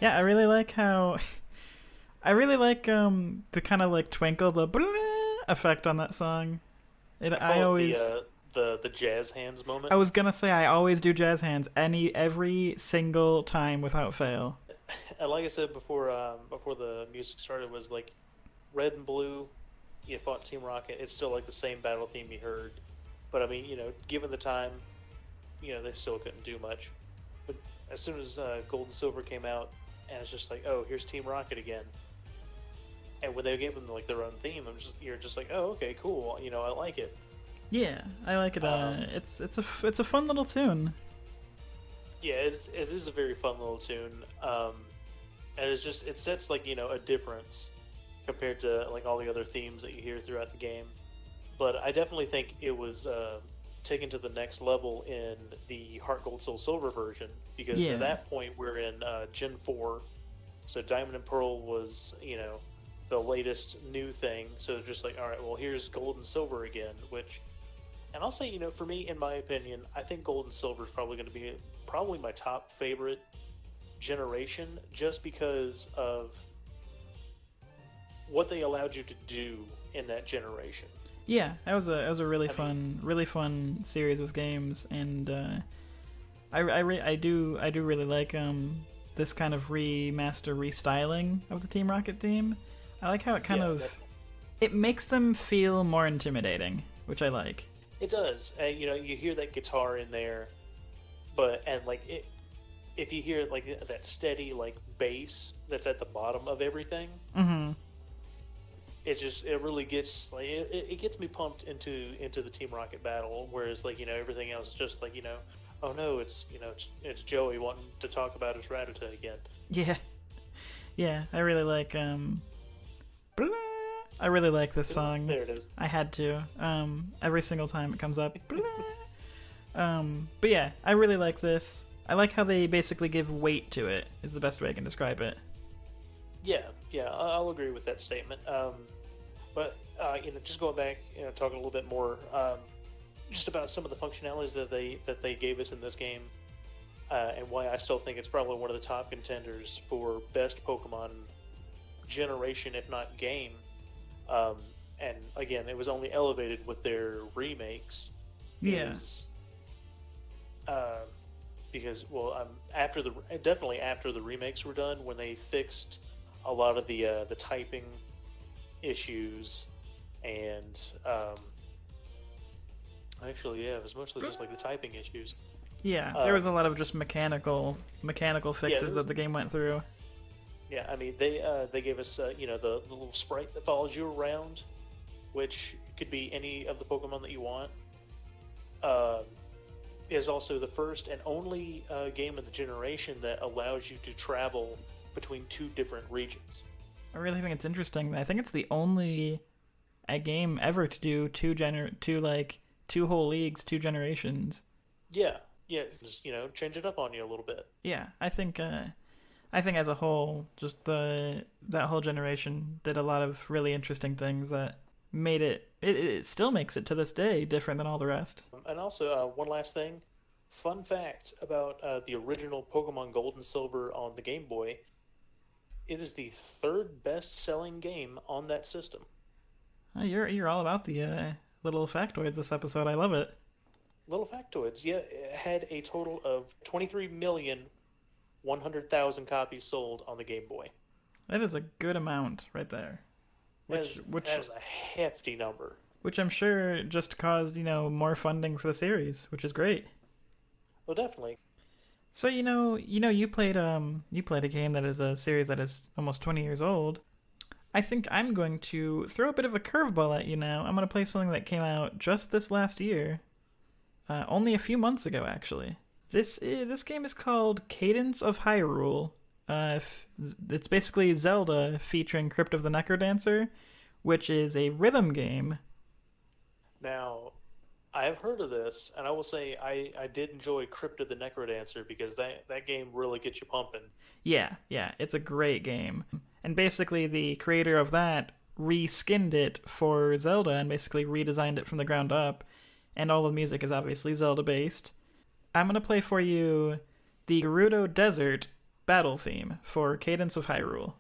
Yeah, I really like how I really like the kind of like twinkle the effect on that song. I I call it the always the jazz hands moment. I was gonna say I always do jazz hands every single time without fail. And like I said before, before the music started, was like red and blue. You fought Team Rocket. It's still like the same battle theme you heard, but I mean, given the time, they still couldn't do much. But as soon as Gold and Silver came out, and it's just like, oh, here's Team Rocket again. And when they gave them like their own theme, you're just like, oh, okay, cool. I like it. Yeah, I like it. It's a fun little tune. Yeah, it is a very fun little tune, and it sets like a difference compared to like all the other themes that you hear throughout the game. But I definitely think it was taken to the next level in the Heart Gold Soul Silver version, because Yeah. at that point we're in Gen 4, so Diamond and Pearl was the latest new thing. So just like, all right, well, here's Gold and Silver again, which And I'll say, for me, in my opinion, I think Gold and Silver is probably going to be probably my top favorite generation, just because of what they allowed you to do in that generation. Yeah, that was a really fun series of games, and I do really like this kind of remaster restyling of the Team Rocket theme. I like how it it makes them feel more intimidating, which I like. It does. You hear that guitar in there, if you hear like that steady like bass that's at the bottom of everything, it really gets like it gets me pumped into the Team Rocket battle. Whereas everything else is just oh no, it's Joey wanting to talk about his Ratata again. Yeah. I really like I really like this song. There it is. I had to. Every single time it comes up. But yeah, I really like this. I like how they basically give weight to it, is the best way I can describe it. Yeah, I'll agree with that statement. But just going back, talking a little bit more, just about some of the functionalities that they gave us in this game, and why I still think it's probably one of the top contenders for best Pokemon generation, if not game. And again, it was only elevated with their remakes. Yeah. Because after the remakes were done, when they fixed a lot of the typing issues, and it was mostly just like the typing issues. Yeah, there was a lot of just mechanical fixes that the game went through. Yeah, I mean they gave us the little sprite that follows you around, which could be any of the Pokemon that you want. Is also the first and only game of the generation that allows you to travel between two different regions. I really think it's interesting. I think it's the only game ever to do two whole leagues, two generations. Yeah, just change it up on you a little bit. Yeah, I think as a whole, just that whole generation did a lot of really interesting things that made it still makes it to this day different than all the rest. And also, one last thing, fun fact about the original Pokemon Gold and Silver on the Game Boy, it is the third best-selling game on that system. You're all about the little factoids this episode. I love it. Little factoids, yeah. It had a total of 23,100,000 copies sold on the Game Boy. That is a good amount right there. That is a hefty number. Which I'm sure just caused, more funding for the series, which is great. Well, definitely. So you played a game that is a series that is almost 20 years old. I think I'm going to throw a bit of a curveball at you now. I'm going to play something that came out just this last year, only a few months ago actually. This game is called Cadence of Hyrule. It's basically Zelda featuring Crypt of the Necrodancer, which is a rhythm game. Now, I've heard of this, and I will say I did enjoy Crypt of the Necrodancer because that game really gets you pumping. Yeah, it's a great game. And basically the creator of that reskinned it for Zelda and basically redesigned it from the ground up, and all the music is obviously Zelda-based. I'm going to play for you the Gerudo Desert battle theme for Cadence of Hyrule.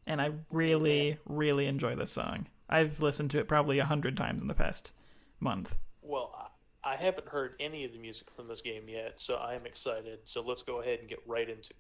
And I really, really enjoy this song. I've listened to it probably 100 times in the past month. Well, I haven't heard any of the music from this game yet, so I am excited. So let's go ahead and get right into it.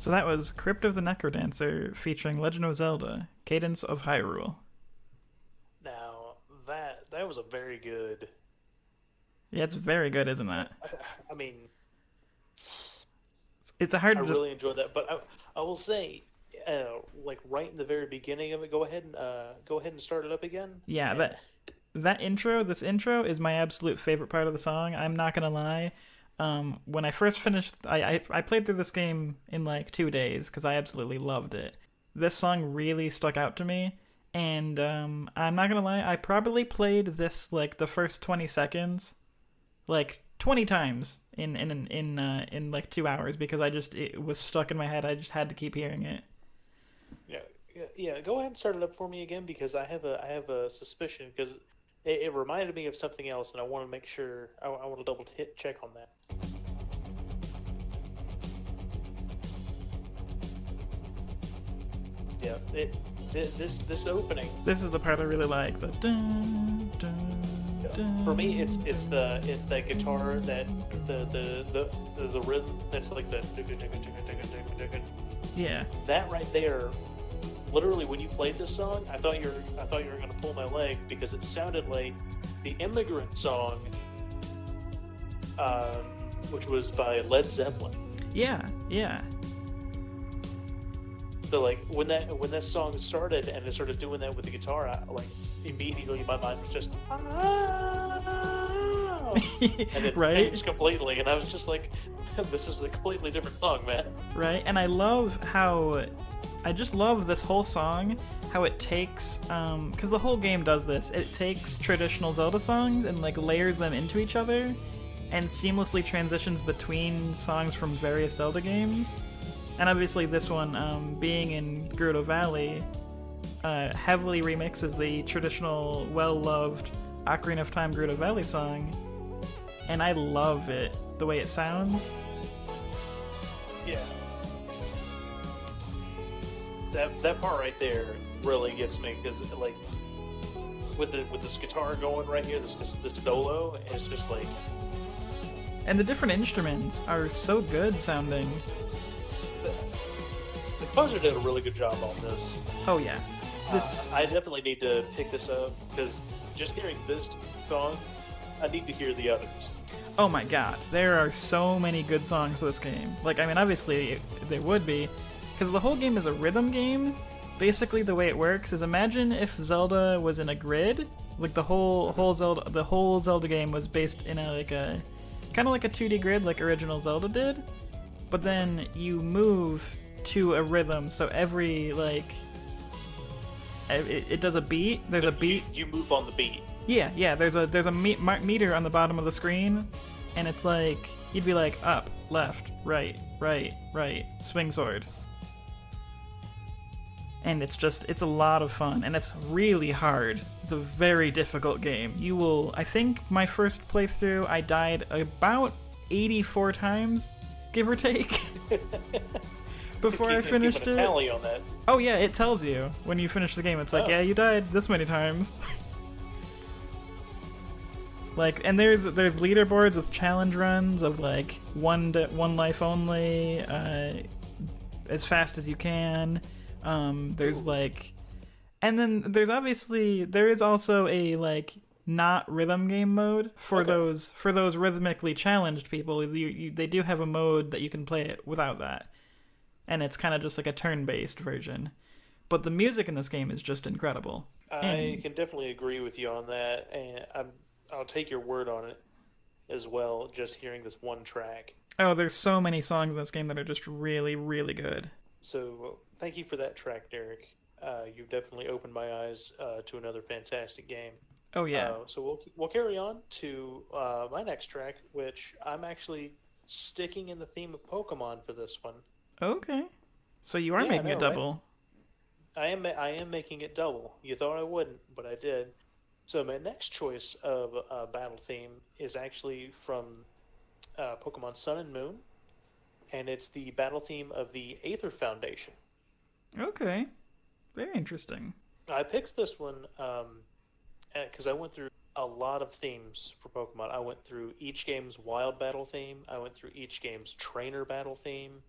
So that was Crypt of the Necrodancer featuring Legend of Zelda: Cadence of Hyrule. Now that was a very good. Yeah, it's very good, isn't it? I mean, It's a I hard. really enjoyed that, but I will say, like right in the very beginning of it, go ahead and start it up again. Yeah, And this intro is my absolute favorite part of the song. I'm not gonna lie. When I first finished, I played through this game in like 2 days because I absolutely loved it. This song really stuck out to me, and I'm not gonna lie, I probably played this like the first 20 seconds, like 20 times in like 2 hours because it was stuck in my head. I just had to keep hearing it. yeah, yeah. Go ahead and start it up for me again because I have a suspicion because it reminded me of something else, and I want to make sure I want to double hit check on that. Yeah, this opening. This is the part I really like. The dun, dun, dun, For me, it's that guitar that the rhythm that's like the yeah. that right there. Literally, when you played this song, I thought you were gonna pull my leg because it sounded like the Immigrant song, which was by Led Zeppelin. Yeah, yeah. So like when that song started and it started doing that with the guitar, like immediately my mind was just and it right? changed completely, and I was just like, this is a completely different song, man. Right? And I just love this whole song, how it takes, because the whole game does this. It takes traditional Zelda songs and like layers them into each other, and seamlessly transitions between songs from various Zelda games. And obviously, this one, being in Gerudo Valley, heavily remixes the traditional, well-loved Ocarina of Time Gerudo Valley song, and I love it the way it sounds. Yeah. That part right there really gets me because like with this guitar going right here, this solo, it's just like. And the different instruments are so good sounding. The composer did a really good job on this. Oh yeah, I definitely need to pick this up because just hearing this song, I need to hear the others. Oh my god, there are so many good songs for this game. Like, I mean, obviously there would be, because the whole game is a rhythm game. Basically, the way it works is imagine if Zelda was in a grid, like the whole Zelda game was based in a kind of like a 2D grid, like original Zelda did. But then you move to a rhythm, so every it does a beat. There's a beat. You move on the beat. Yeah. There's a meter on the bottom of the screen, and it's like you'd be like up, left, right, swing sword. And it's a lot of fun, and it's really hard. It's a very difficult game. I think my first playthrough, I died about 84 times, give or take, before I finished keep a tally on that. Oh yeah, it tells you when you finish the game. It's like, yeah, you died this many times. Like, and there's leaderboards with challenge runs of like one life only, as fast as you can. There's like, and then there is also a like not rhythm game mode for those rhythmically challenged people. They do have a mode that you can play it without that, and it's kind of just like a turn-based version. But the music in this game is just incredible. I can definitely agree with you on that, and I'll take your word on it as well. Just hearing this one track. Oh, there's so many songs in this game that are just really, really good. So thank you for that track, Derek. You've definitely opened my eyes to another fantastic game. Oh yeah. So we'll carry on to my next track, which I'm actually sticking in the theme of Pokemon for this one. Okay. So you are making a double. Right? I am making it double. You thought I wouldn't, but I did. So my next choice of battle theme is actually from Pokemon Sun and Moon, and it's the battle theme of the Aether Foundation. Okay. Very interesting. I picked this one because I went through a lot of themes for Pokemon. I went through each game's wild battle theme. I went through each game's trainer battle theme.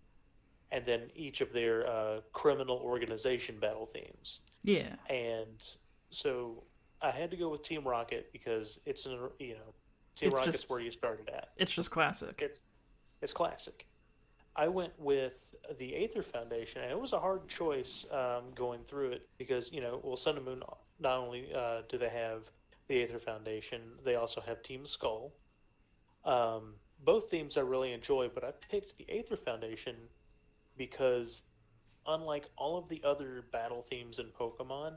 and then each of their criminal organization battle themes. Yeah. And so I had to go with Team Rocket because it's Team It's Rocket's just where you started at. it's just classic. It's classic. I went with the Aether Foundation, and it was a hard choice going through it because well, Sun and Moon, not only do they have the Aether Foundation, they also have Team Skull. Both themes I really enjoy, but I picked the Aether Foundation because unlike all of the other battle themes in Pokemon,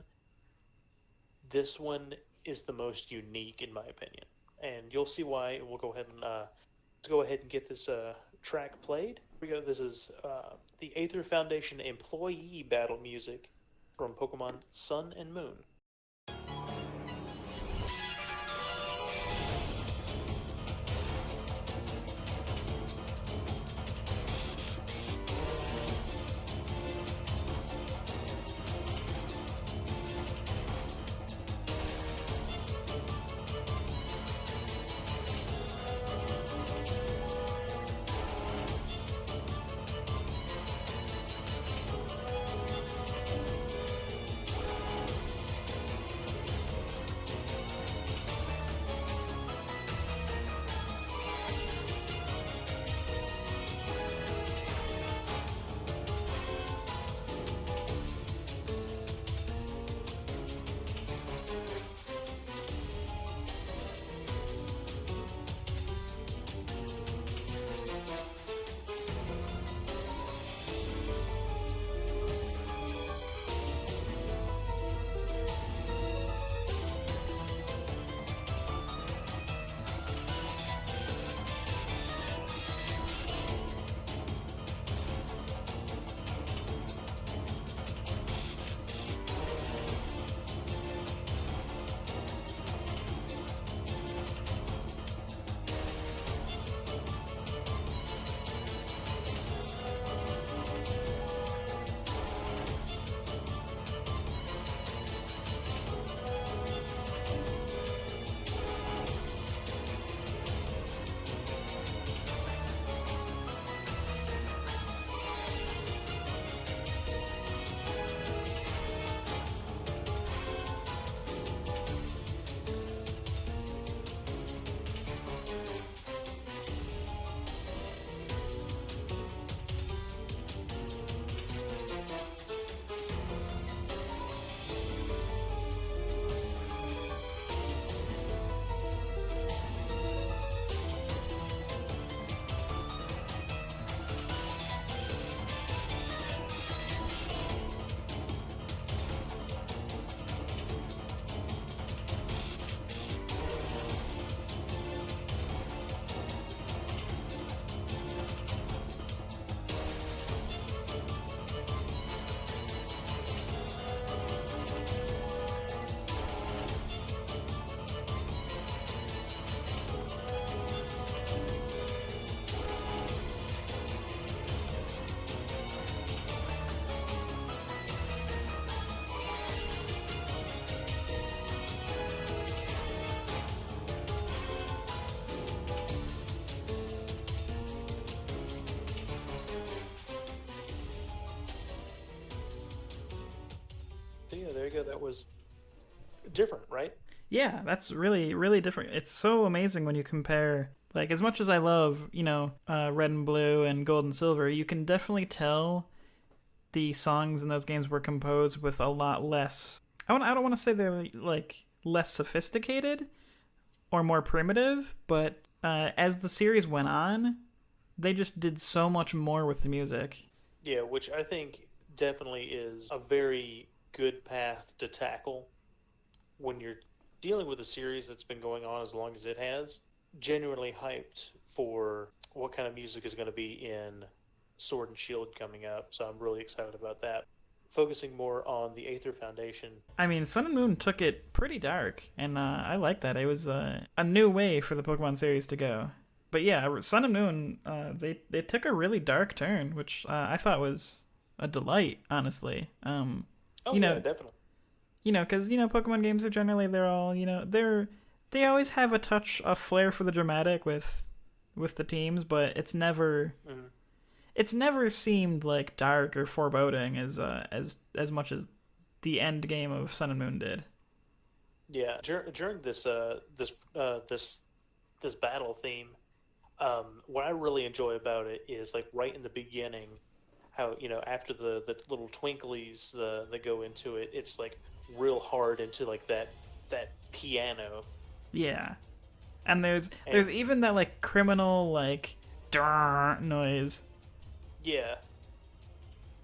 this one is the most unique in my opinion, and you'll see why. We'll go ahead and let's go ahead and get this track played. Here we go. This is the Aether Foundation employee battle music from Pokemon Sun and Moon. So yeah, there you go. That was different, right? Yeah, that's really, really different. It's so amazing when you compare. Like, as much as I love, Red and Blue and Gold and Silver, you can definitely tell the songs in those games were composed with a lot less. I don't want to say they're like less sophisticated or more primitive, but as the series went on, they just did so much more with the music. Yeah, which I think definitely is a very good path to tackle when you're dealing with a series that's been going on as long as it has. Genuinely hyped for what kind of music is going to be in Sword and Shield coming up, so I'm really excited about that. Focusing more on the Aether Foundation. I mean, Sun and Moon took it pretty dark, and I like that. It was a new way for the Pokemon series to go. But yeah, Sun and Moon, they took a really dark turn, which I thought was a delight, honestly. Yeah, definitely. Because Pokemon games are generally they're all they always have a flair for the dramatic with the teams, but it's never it's never seemed like dark or foreboding as much as the end game of Sun and Moon did. Yeah, during this battle theme, what I really enjoy about it is like right in the beginning, how after the little twinklies that go into it, it's like real hard into like that piano. Yeah. And there's And even that like criminal like noise. yeah,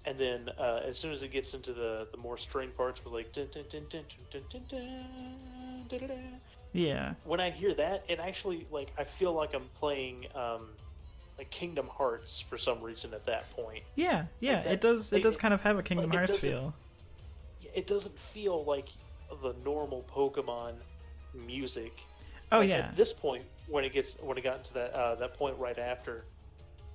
and then as soon as it gets into the more string parts, we're like dun, dun, dun, dun, dun, dun, dun, dun, dun, dun. Yeah. When I hear that, it actually like I feel like I'm playing like Kingdom Hearts for some reason at that point. Yeah, yeah, Like that, it does kind of have a Kingdom like, Hearts feel. It doesn't feel like the normal Pokemon music. Oh Like, yeah. at this point, when it got to that point right after,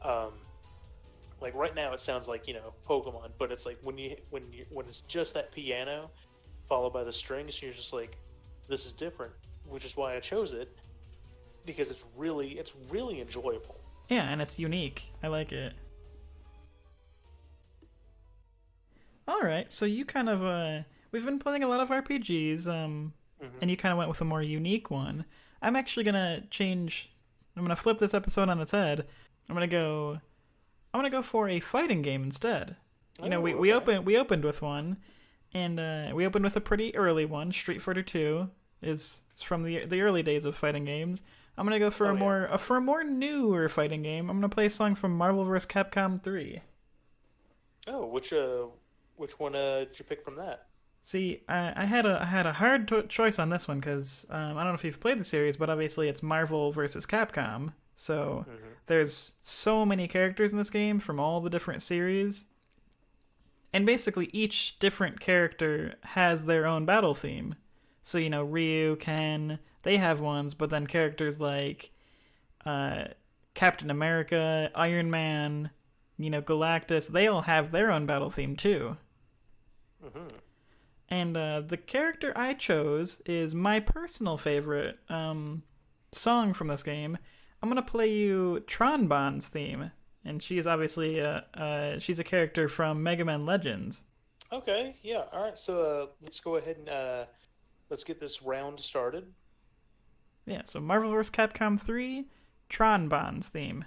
like right now it sounds like Pokemon, but it's like when it's just that piano followed by the strings, you're just like, this is different, which is why I chose it, because it's really enjoyable. Yeah, and it's unique. I like it. All right, so you kind of we've been playing a lot of RPGs, and you kind of went with a more unique one. I'm actually gonna change. I'm gonna flip this episode on its head. I'm gonna go for a fighting game instead. We opened with one, and we opened with a pretty early one. Street Fighter 2 is from the early days of fighting games. I'm gonna go for a more newer fighting game. I'm gonna play a song from Marvel vs. Capcom 3. Oh, which one did you pick from that? See, I had a hard choice on this one because I don't know if you've played the series, but obviously it's Marvel versus Capcom. So there's so many characters in this game from all the different series, and basically each different character has their own battle theme. So Ryu, Ken, they have ones, but then characters like Captain America, Iron Man, Galactus, they all have their own battle theme too. Mm-hmm. And the character I chose is my personal favorite song from this game. I'm gonna play you Tron Bond's theme, and she's obviously she's a character from Mega Man Legends. Okay, yeah, all right. So let's go ahead and let's get this round started. Yeah, so Marvel vs. Capcom 3, Tron Bond's theme.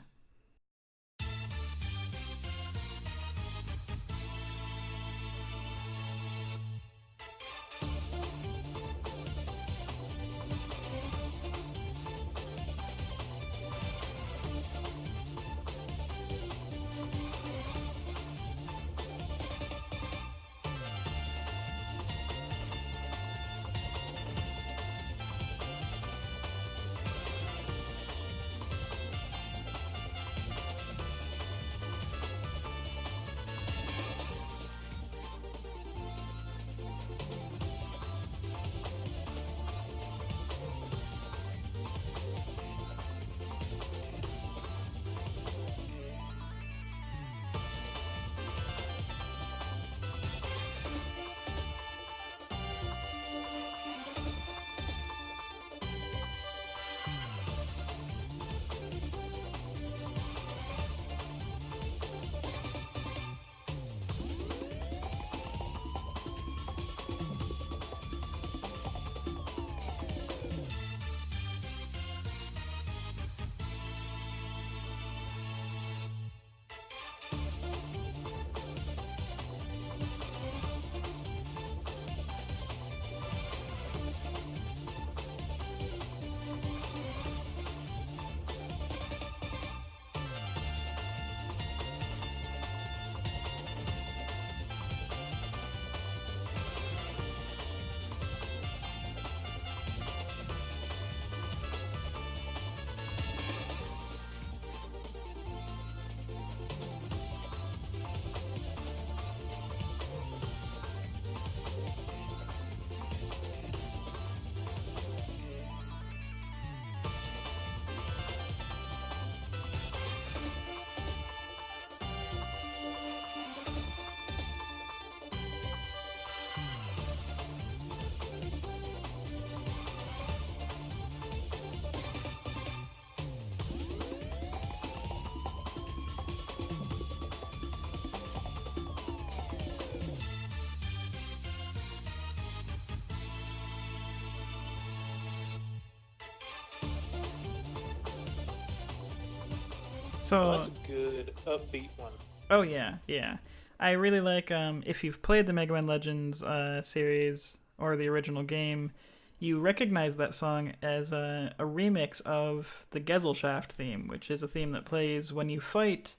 So that's a good upbeat one. oh yeah, yeah. I really like if you've played the Mega Man Legends series or the original game, you recognize that song as a remix of the Gesellschaft theme, which is a theme that plays when you fight.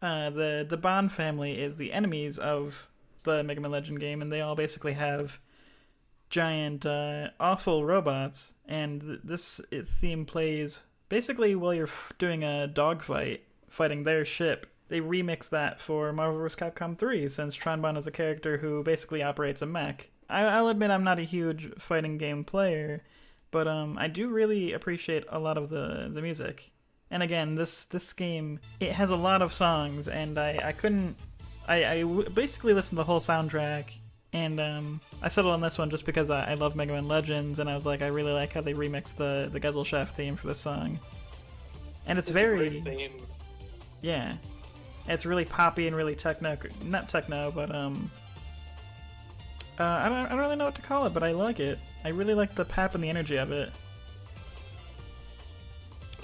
The Bond family is the enemies of the Mega Man Legend game, and they all basically have giant, awful robots. And this theme plays basically while you're doing a dogfight, fighting their ship. They remix that for Marvel vs. Capcom 3, since Tronbon is a character who basically operates a mech. I'll admit I'm not a huge fighting game player, but I do really appreciate a lot of the music. And again, this game, it has a lot of songs, and I basically listened to the whole soundtrack, and I settled on this one just because I love Mega Man Legends, and I was like, I really like how they remixed the Gesellschaft theme for this song. And it's very... a great theme. Yeah. It's really poppy and really techno, not techno, but I don't really know what to call it, but I like it. I really like the pep and the energy of it.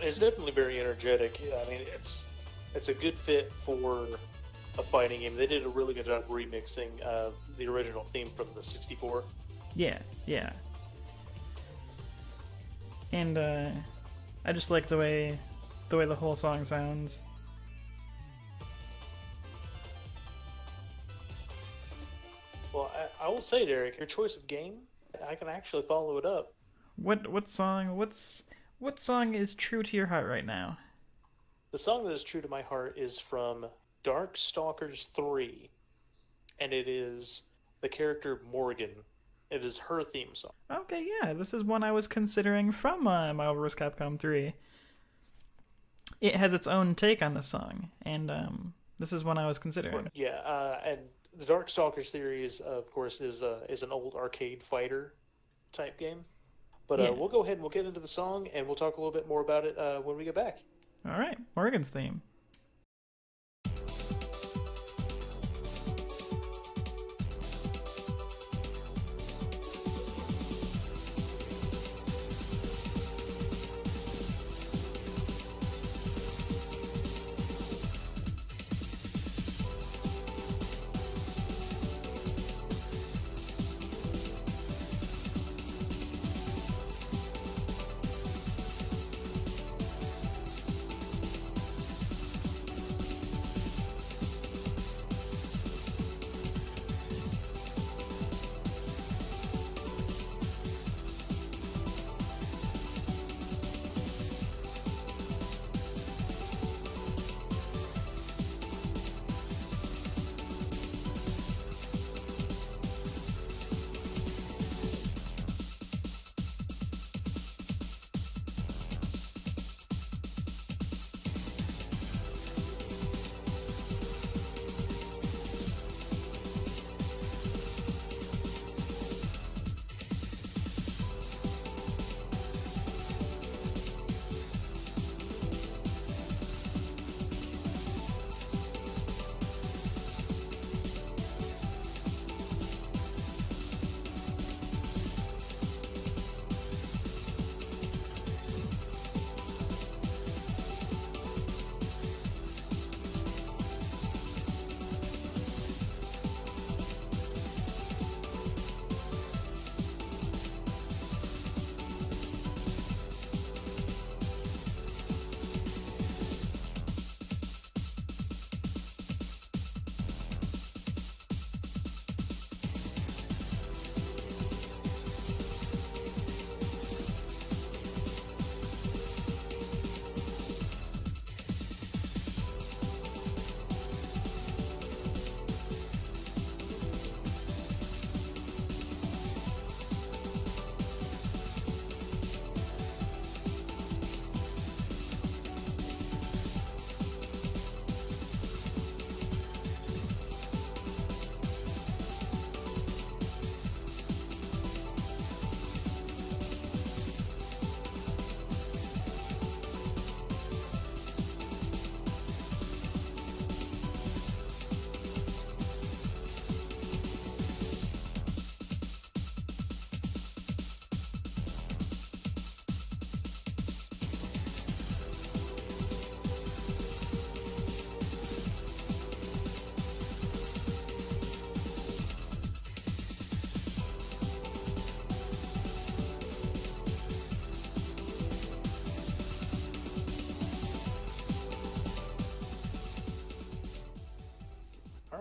It's definitely very energetic. I mean, it's a good fit for a fighting game. They did a really good job remixing the original theme from the 64. Yeah, yeah. And I just like the way the whole song sounds. Well, I will say, Derek, your choice of game, I can actually follow it up. What song is true to your heart right now? The song that is true to my heart is from Darkstalkers 3, and it is the character Morgan. It is her theme song. Okay, yeah, this is one I was considering from Marvel vs. Capcom 3. It has its own take on the song, and this is one I was considering. Yeah, and the Darkstalkers series, of course, is an old arcade fighter type game. But Yeah. We'll go ahead and we'll get into the song, and we'll talk a little bit more about it when we get back. All right, Morgan's theme.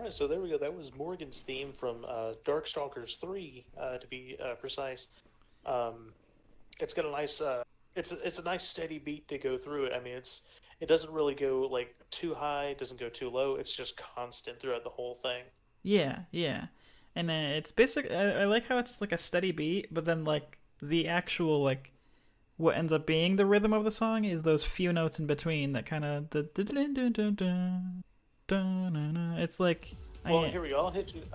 right, so there we go. That was Morgan's theme from Darkstalkers 3, to be precise. Um, it's got a nice, it's a nice steady beat to go through it. I mean, it doesn't really go like too high, it doesn't go too low. It's just constant throughout the whole thing. Yeah, yeah. And it's basic. I like how it's like a steady beat, but then like the actual like what ends up being the rhythm of the song is those few notes in between that kind of the. It's like. Well, here we go. I'll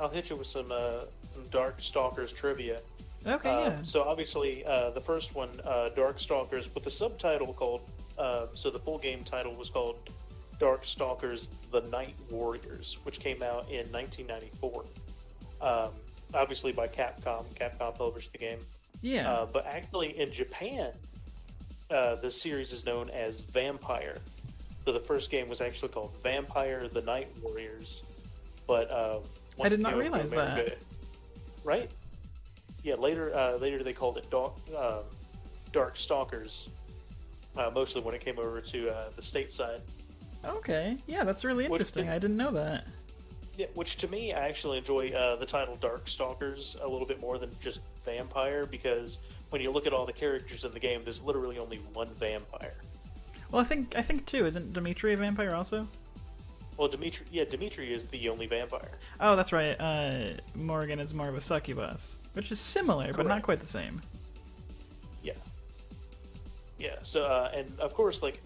hit you with some Darkstalkers trivia. Okay, yeah. So obviously, the first one, Darkstalkers, with the subtitle called. So the full game title was called Darkstalkers: The Night Warriors, which came out in 1994. Obviously by Capcom. Capcom published the game. Yeah. But actually, in Japan, the series is known as Vampire. So the first game was actually called Vampire: The Night Warriors. But I did not realize that. Right? Yeah. Later they called it Dark Stalkers. Mostly when it came over to the stateside. Okay. Yeah, that's really interesting. I didn't know that. Yeah, which to me, I actually enjoy the title Dark Stalkers a little bit more than just Vampire, because when you look at all the characters in the game, there's literally only one vampire. Well, I think too. Isn't Dimitri a vampire also? Well, Dimitri is the only vampire. Oh, that's right. Morgan is more of a succubus, which is similar, Correct. but not quite the same. Yeah. Yeah. So, and of course, like,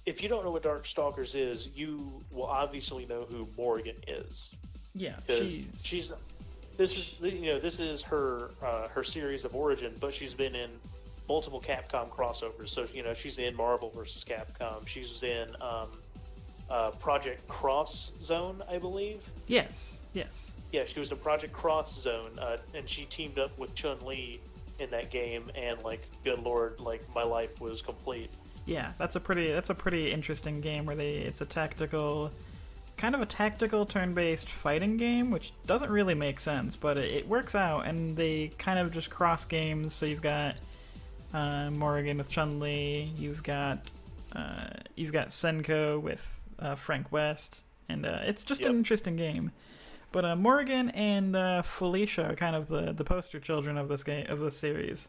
if you don't know what Darkstalkers is, you will obviously know who Morgan is. Yeah, she's. This is her her series of origin, but she's been in multiple Capcom crossovers. So she's in Marvel vs. Capcom. She's in Project Cross Zone, I believe. Yes. Yes. Yeah, she was in Project Cross Zone, and she teamed up with Chun-Li in that game. And like, good lord, like my life was complete. Yeah, that's a pretty interesting game where it's a tactical turn-based fighting game, which doesn't really make sense, but it works out, and they kind of just cross games. So you've got Morrigan with Chun-Li, you've got Senko with Frank West, and it's just an interesting game. But Morrigan and Felicia are kind of the poster children of this series.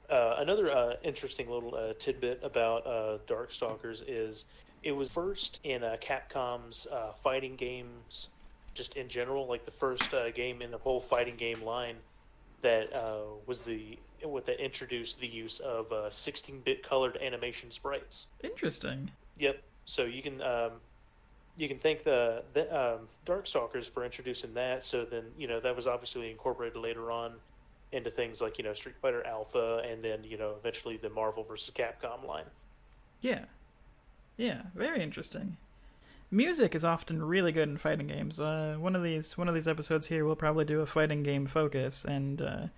Another interesting little tidbit about Darkstalkers is it was first in Capcom's fighting games, just in general, like the first game in the whole fighting game line that that introduced the use of 16-bit colored animation sprites. Interesting. Yep. So you can thank the Darkstalkers for introducing that. So then that was obviously incorporated later on into things like Street Fighter Alpha, and then eventually the Marvel vs. Capcom line. Yeah, very interesting. Music is often really good in fighting games. One of these episodes here, we'll probably do a fighting game focus, and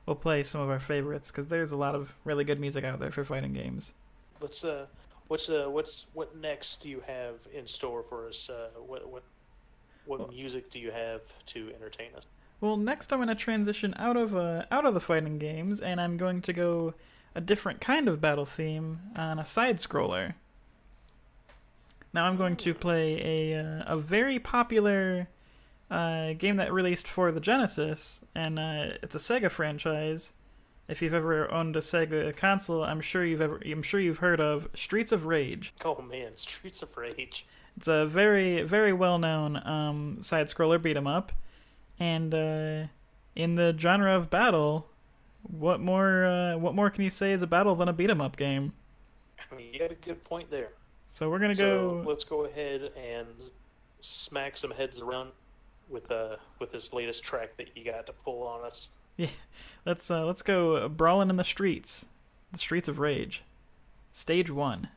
we'll play some of our favorites, because there's a lot of really good music out there for fighting games. What next do you have in store for us? What music do you have to entertain us? Well, next I'm going to transition out of the fighting games, and I'm going to go a different kind of battle theme on a side-scroller. Now I'm going to play a very popular game that released for the Genesis, and it's a Sega franchise. If you've ever owned a Sega console, I'm sure you've heard of Streets of Rage. Oh man, Streets of Rage! It's a very, very well-known side-scroller beat 'em up. And in the genre of battle, what more can you say is a battle than a beat 'em up game? I mean, you got a good point there. So we're gonna go. Let's go ahead and smack some heads around with this latest track that you got to pull on us. Yeah, let's go brawling in the streets of Rage, Stage 1.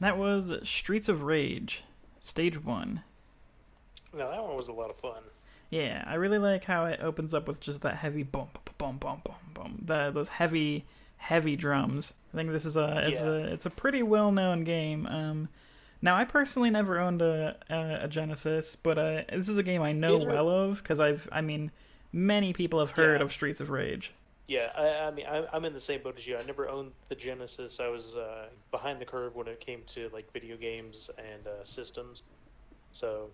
That was Streets of Rage, Stage 1. Now that one was a lot of fun. Yeah, I really like how it opens up with just that heavy boom, boom, boom, boom, boom. Those heavy, heavy drums. I think this is it's a pretty well known game. Now I personally never owned a Genesis, but this is a game I know Either. well of because many people have heard Yeah. of Streets of Rage. Yeah, I mean, I'm in the same boat as you. I never owned the Genesis. I was behind the curve when it came to like video games and systems. So,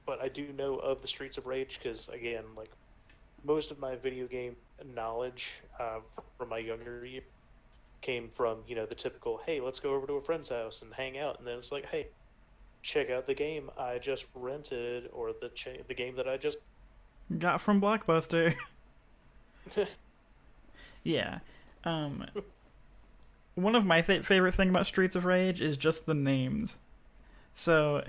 but I do know of the Streets of Rage because, again, like most of my video game knowledge from my younger year came from the typical, hey, let's go over to a friend's house and hang out, and then it's like, hey, check out the game I just rented or the game that I just Got from Blockbuster. Yeah. One of my favorite thing about Streets of Rage is just the names. So,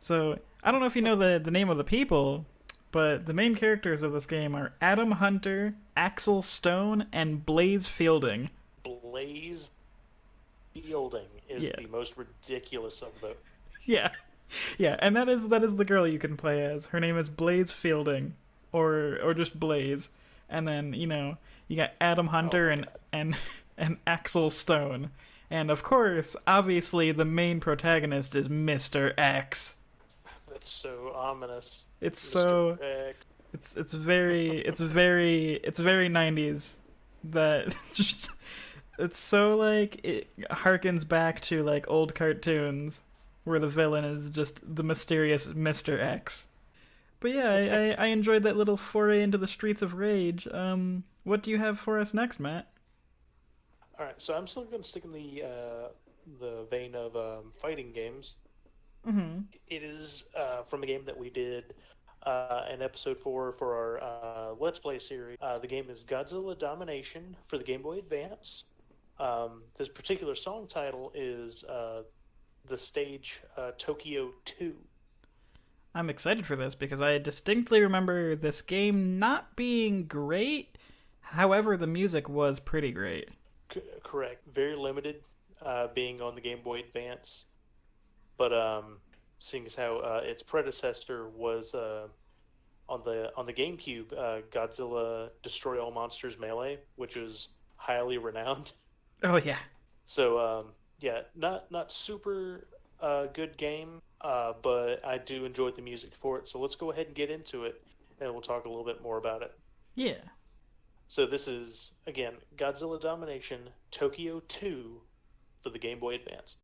I don't know if you know the name of the people, but the main characters of this game are Adam Hunter, Axel Stone, and Blaze Fielding. Blaze Fielding is Yeah. the most ridiculous of them. Yeah, yeah, and that is the girl you can play as. Her name is Blaze Fielding, or just Blaze, and then you got Adam Hunter Oh my and Axel Stone, and of course, obviously, the main protagonist is Mr. X. That's so ominous. It's Mr. so X. it's very 90s that just it's so like it harkens back to like old cartoons where the villain is just the mysterious Mr. X. But yeah, I enjoyed that little foray into the Streets of Rage. What do you have for us next, Matt? All right, so I'm still going to stick in the vein of fighting games. Mm-hmm. It is from a game that we did an episode for our Let's Play series. The game is Godzilla Domination for the Game Boy Advance. This particular song title is the stage Tokyo 2. I'm excited for this because I distinctly remember this game not being great. However, the music was pretty great. Correct. Very limited being on the Game Boy Advance. But seeing as how its predecessor was on the GameCube, Godzilla Destroy All Monsters Melee, which was highly renowned. Oh yeah. So yeah, not super good game, but I do enjoy the music for it. So let's go ahead and get into it, and we'll talk a little bit more about it. Yeah. So this is again Godzilla Domination Tokyo 2 for the Game Boy Advance.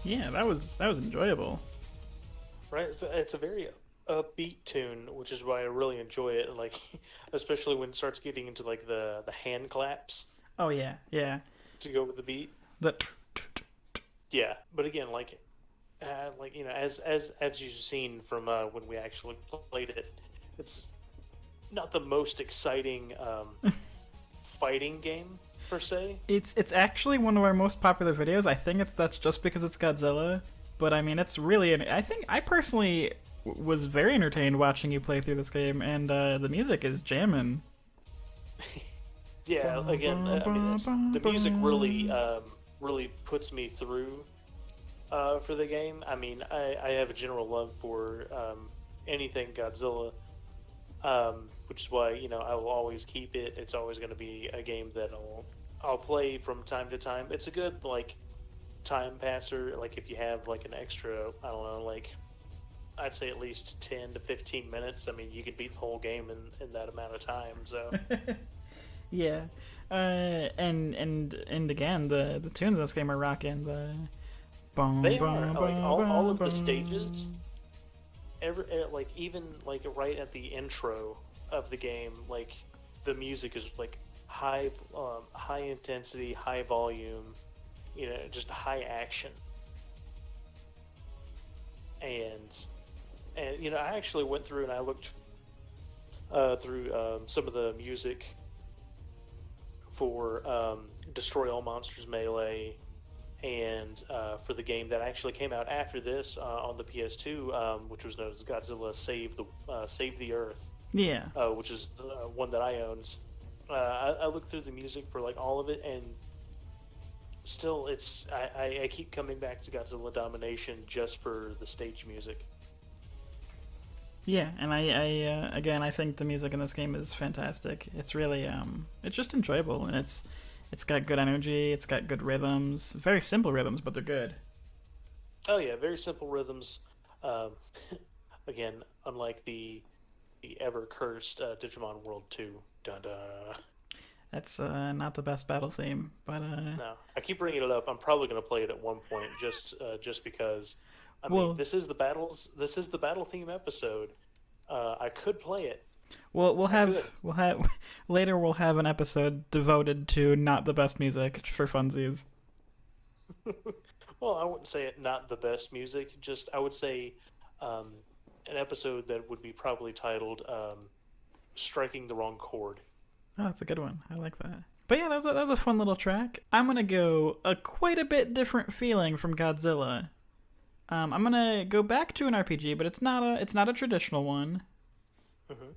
Yeah, that was enjoyable. right? It's a very upbeat tune, which is why I really enjoy it. And like, especially when it starts getting into like the hand claps Oh yeah, yeah. to go with the beat. The Yeah, but again, like as you've seen from when we actually played it, it's not the most exciting fighting game per se. it's actually one of our most popular videos. I think that's just because it's Godzilla, but I mean it's really. I think I personally was very entertained watching you play through this game, and the music is jamming. Yeah, again, I mean the music really puts me through for the game. I mean, I have a general love for anything Godzilla, which is why I will always keep it. It's always going to be a game that I'll play from time to time. It's a good like time passer. Like if you have like an extra, I don't know, like I'd say at least 10 to 15 minutes. I mean, you could beat the whole game in that amount of time. So Yeah, and again, the tunes in this game are rocking. they are like all of the stages. Like even like right at the intro of the game, like the music is like high intensity, high volume, just high action. And I actually went through and I looked through some of the music for Destroy All Monsters Melee, and for the game that actually came out after this on the PS2, which was known as Godzilla Save the Earth. Yeah. Which is one that I owned. I looked through the music for like all of it, and still, I keep coming back to Godzilla Domination just for the stage music. Yeah, and I again, I think the music in this game is fantastic. It's really it's just enjoyable, and it's got good energy, it's got good rhythms, very simple rhythms, but they're good. Oh yeah, very simple rhythms. Again, unlike the ever cursed Digimon World 2. Dun dun. That's not the best battle theme, but No, I keep bringing it up. I'm probably going to play it at one point, just because. I mean, this is the battle theme episode. I could play it. Well, we'll have later. We'll have an episode devoted to not the best music for funsies. Well, I wouldn't say it not the best music. Just I would say an episode that would be probably titled "Striking the Wrong Chord." Oh, that's a good one. I like that. But yeah, that was a fun little track. I'm gonna go quite a bit different feeling from Godzilla. I'm gonna go back to an RPG, but it's not a traditional one. Mm-hmm.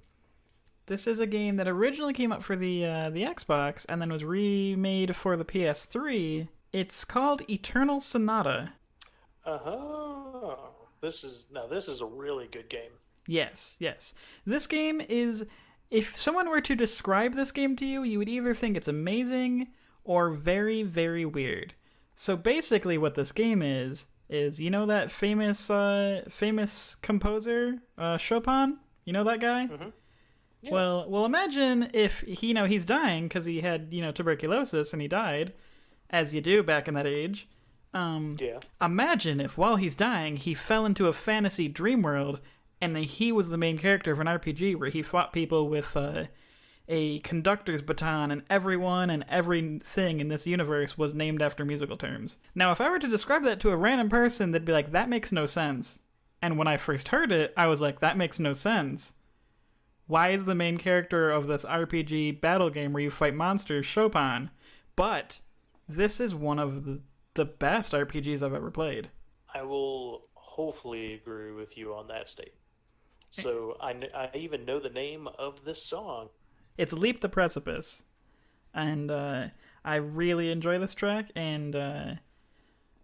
This is a game that originally came up for the Xbox and then was remade for the PS3. It's called Eternal Sonata. Uh-huh. This is a really good game. Yes. This game is, if someone were to describe this game to you, you would either think it's amazing or very, very weird. So basically what this game is that famous composer, Chopin? You know that guy? Mm-hmm. Yeah. Well, imagine if he's dying because he had tuberculosis and he died, as you do back in that age. Yeah. Imagine if while he's dying he fell into a fantasy dream world and he was the main character of an RPG where he fought people with a conductor's baton, and everyone and everything in this universe was named after musical terms. Now, if I were to describe that to a random person, they'd be like, that makes no sense. And when I first heard it, I was like, that makes no sense. Why is the main character of this RPG battle game where you fight monsters Chopin? But this is one of the best RPGs I've ever played. I will hopefully agree with you on that statement. So I even know the name of this song. It's Leap the Precipice. And I really enjoy this track, and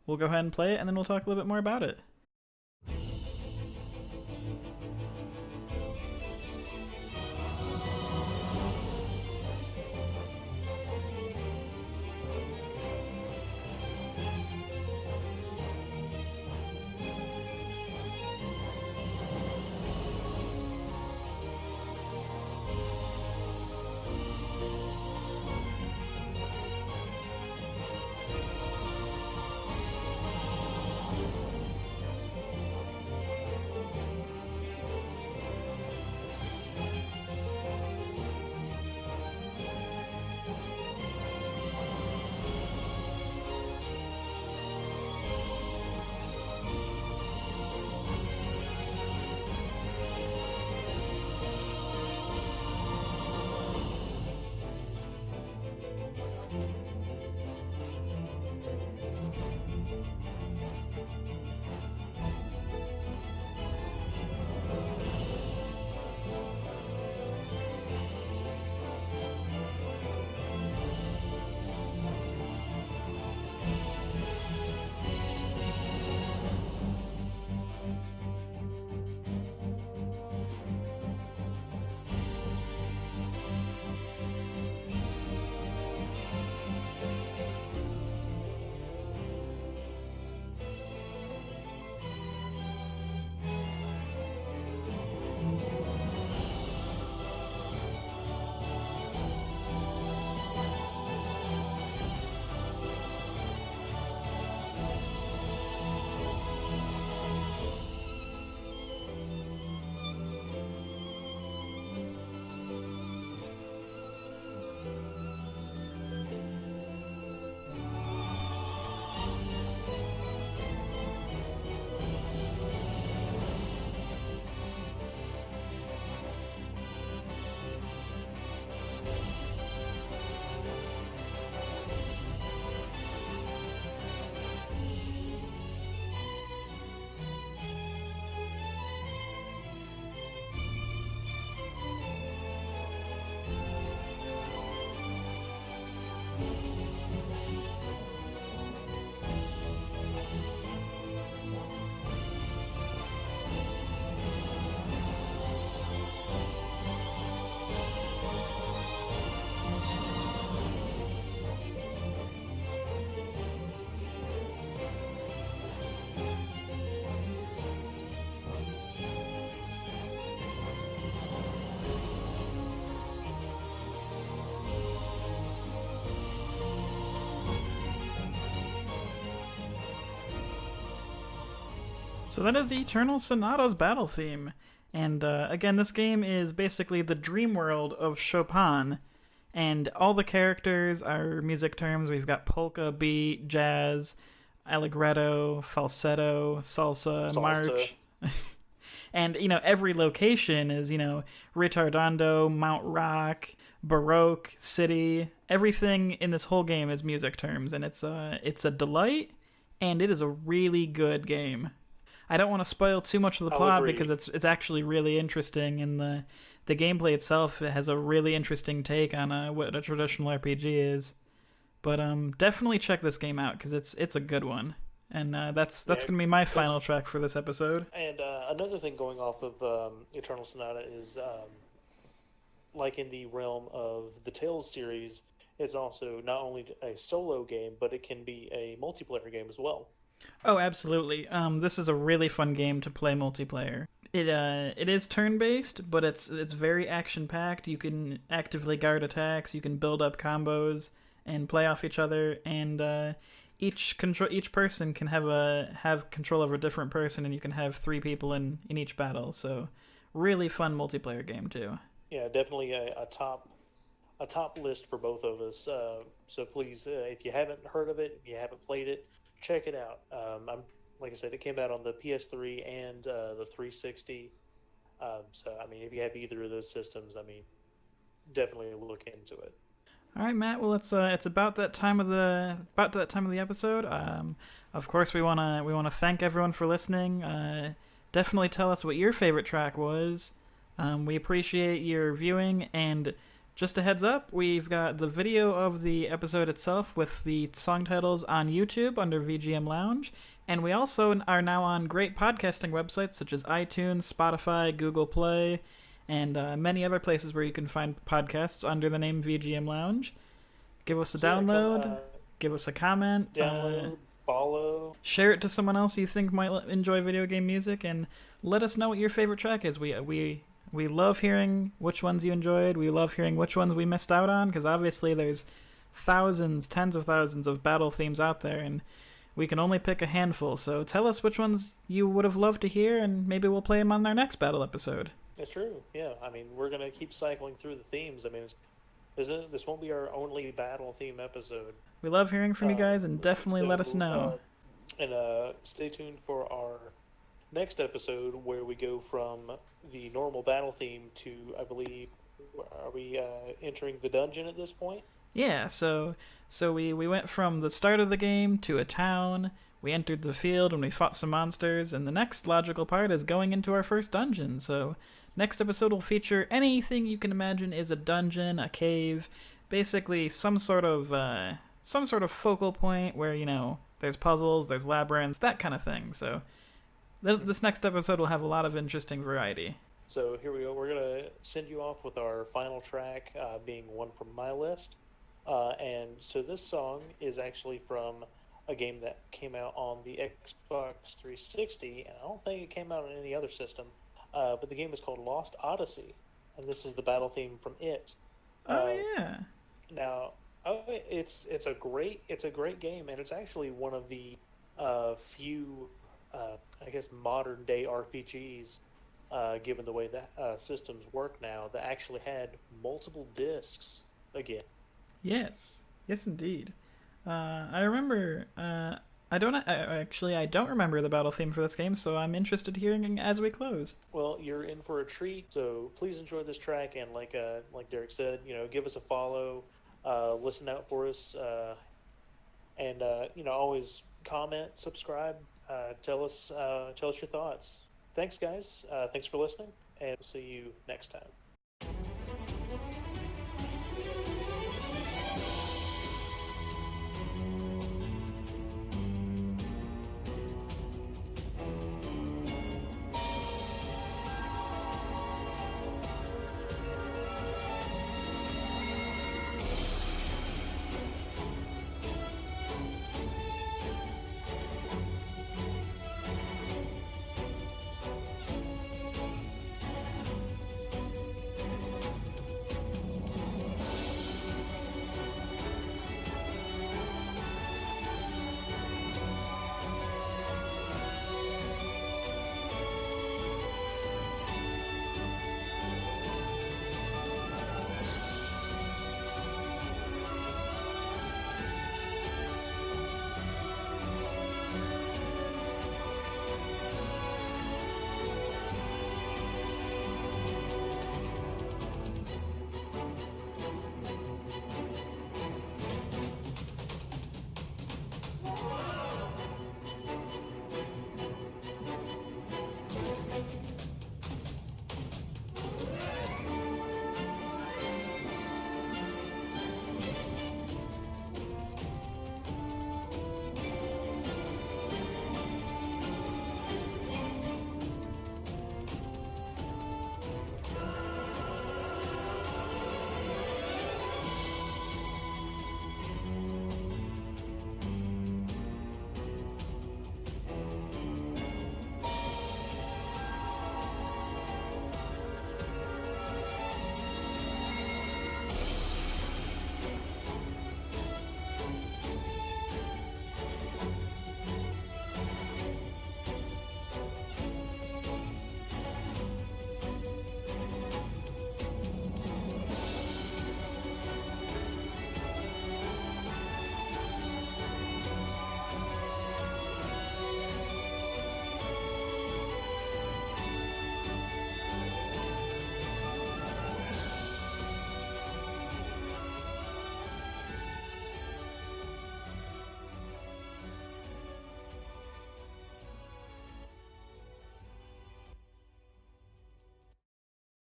we'll go ahead and play it, and then we'll talk a little bit more about it. So that is Eternal Sonata's battle theme. And again, this game is basically the dream world of Chopin. And all the characters are music terms. We've got polka, beat, jazz, allegretto, falsetto, salsa, march. And, every location is, retardando, Mount Rock, Baroque, City. Everything in this whole game is music terms. And it's a delight, and it is a really good game. I don't want to spoil too much of the plot because it's actually really interesting, and the gameplay itself has a really interesting take on what a traditional RPG is. But definitely check this game out because it's a good one, and that's going to be my final track for this episode. And another thing going off of Eternal Sonata is, like in the realm of the Tales series, it's also not only a solo game, but it can be a multiplayer game as well. Oh, absolutely. This is a really fun game to play multiplayer. It is turn-based, but it's very action-packed. You can actively guard attacks, you can build up combos, and play off each other, and each person can have control over a different person, and you can have 3 people in each battle. So, really fun multiplayer game too. Yeah, definitely a top list for both of us. So please, if you haven't heard of it, you haven't played it, check it out. Like I said, it came out on the PS3 and the 360. So I mean, if you have either of those systems, I mean, definitely look into it. All right, Matt. Well, it's about that time of the episode. Of course, we wanna thank everyone for listening. Definitely tell us what your favorite track was. We appreciate your viewing, and just a heads up, we've got the video of the episode itself with the song titles on YouTube under VGM Lounge, and we also are now on great podcasting websites such as iTunes, Spotify, Google Play, and many other places where you can find podcasts under the name VGM Lounge. Give us a download, give us a comment, download, follow, share it to someone else you think might enjoy video game music, and let us know what your favorite track is. We love hearing which ones you enjoyed. We love hearing which ones we missed out on, because obviously there's thousands, tens of thousands of battle themes out there, and we can only pick a handful. So tell us which ones you would have loved to hear, and maybe we'll play them on our next battle episode. It's true, yeah. I mean, we're going to keep cycling through the themes. I mean, this won't be our only battle theme episode. We love hearing from you guys, and definitely let us know. And stay tuned for our next episode, where we go from the normal battle theme to, I believe, are we entering the dungeon at this point? Yeah, so we went from the start of the game to a town, we entered the field and we fought some monsters, and the next logical part is going into our first dungeon. So next episode will feature anything you can imagine is a dungeon, a cave, basically some sort of focal point where, there's puzzles, there's labyrinths, that kind of thing. So this next episode will have a lot of interesting variety. So here we go. We're going to send you off with our final track, being one from my list. And so this song is actually from a game that came out on the Xbox 360, and I don't think it came out on any other system. But the game is called Lost Odyssey, and this is the battle theme from it. Yeah. Now, it's a great game, and it's actually one of the few, I guess, modern day RPGs, given the way that systems work now, that actually had multiple discs again. Yes, indeed. I remember. I don't remember the battle theme for this game, so I'm interested in hearing as we close. Well, you're in for a treat, so please enjoy this track, and like Derek said, give us a follow, listen out for us, and always comment, subscribe, tell us your thoughts. Thanks, guys. Thanks for listening, and see you next time.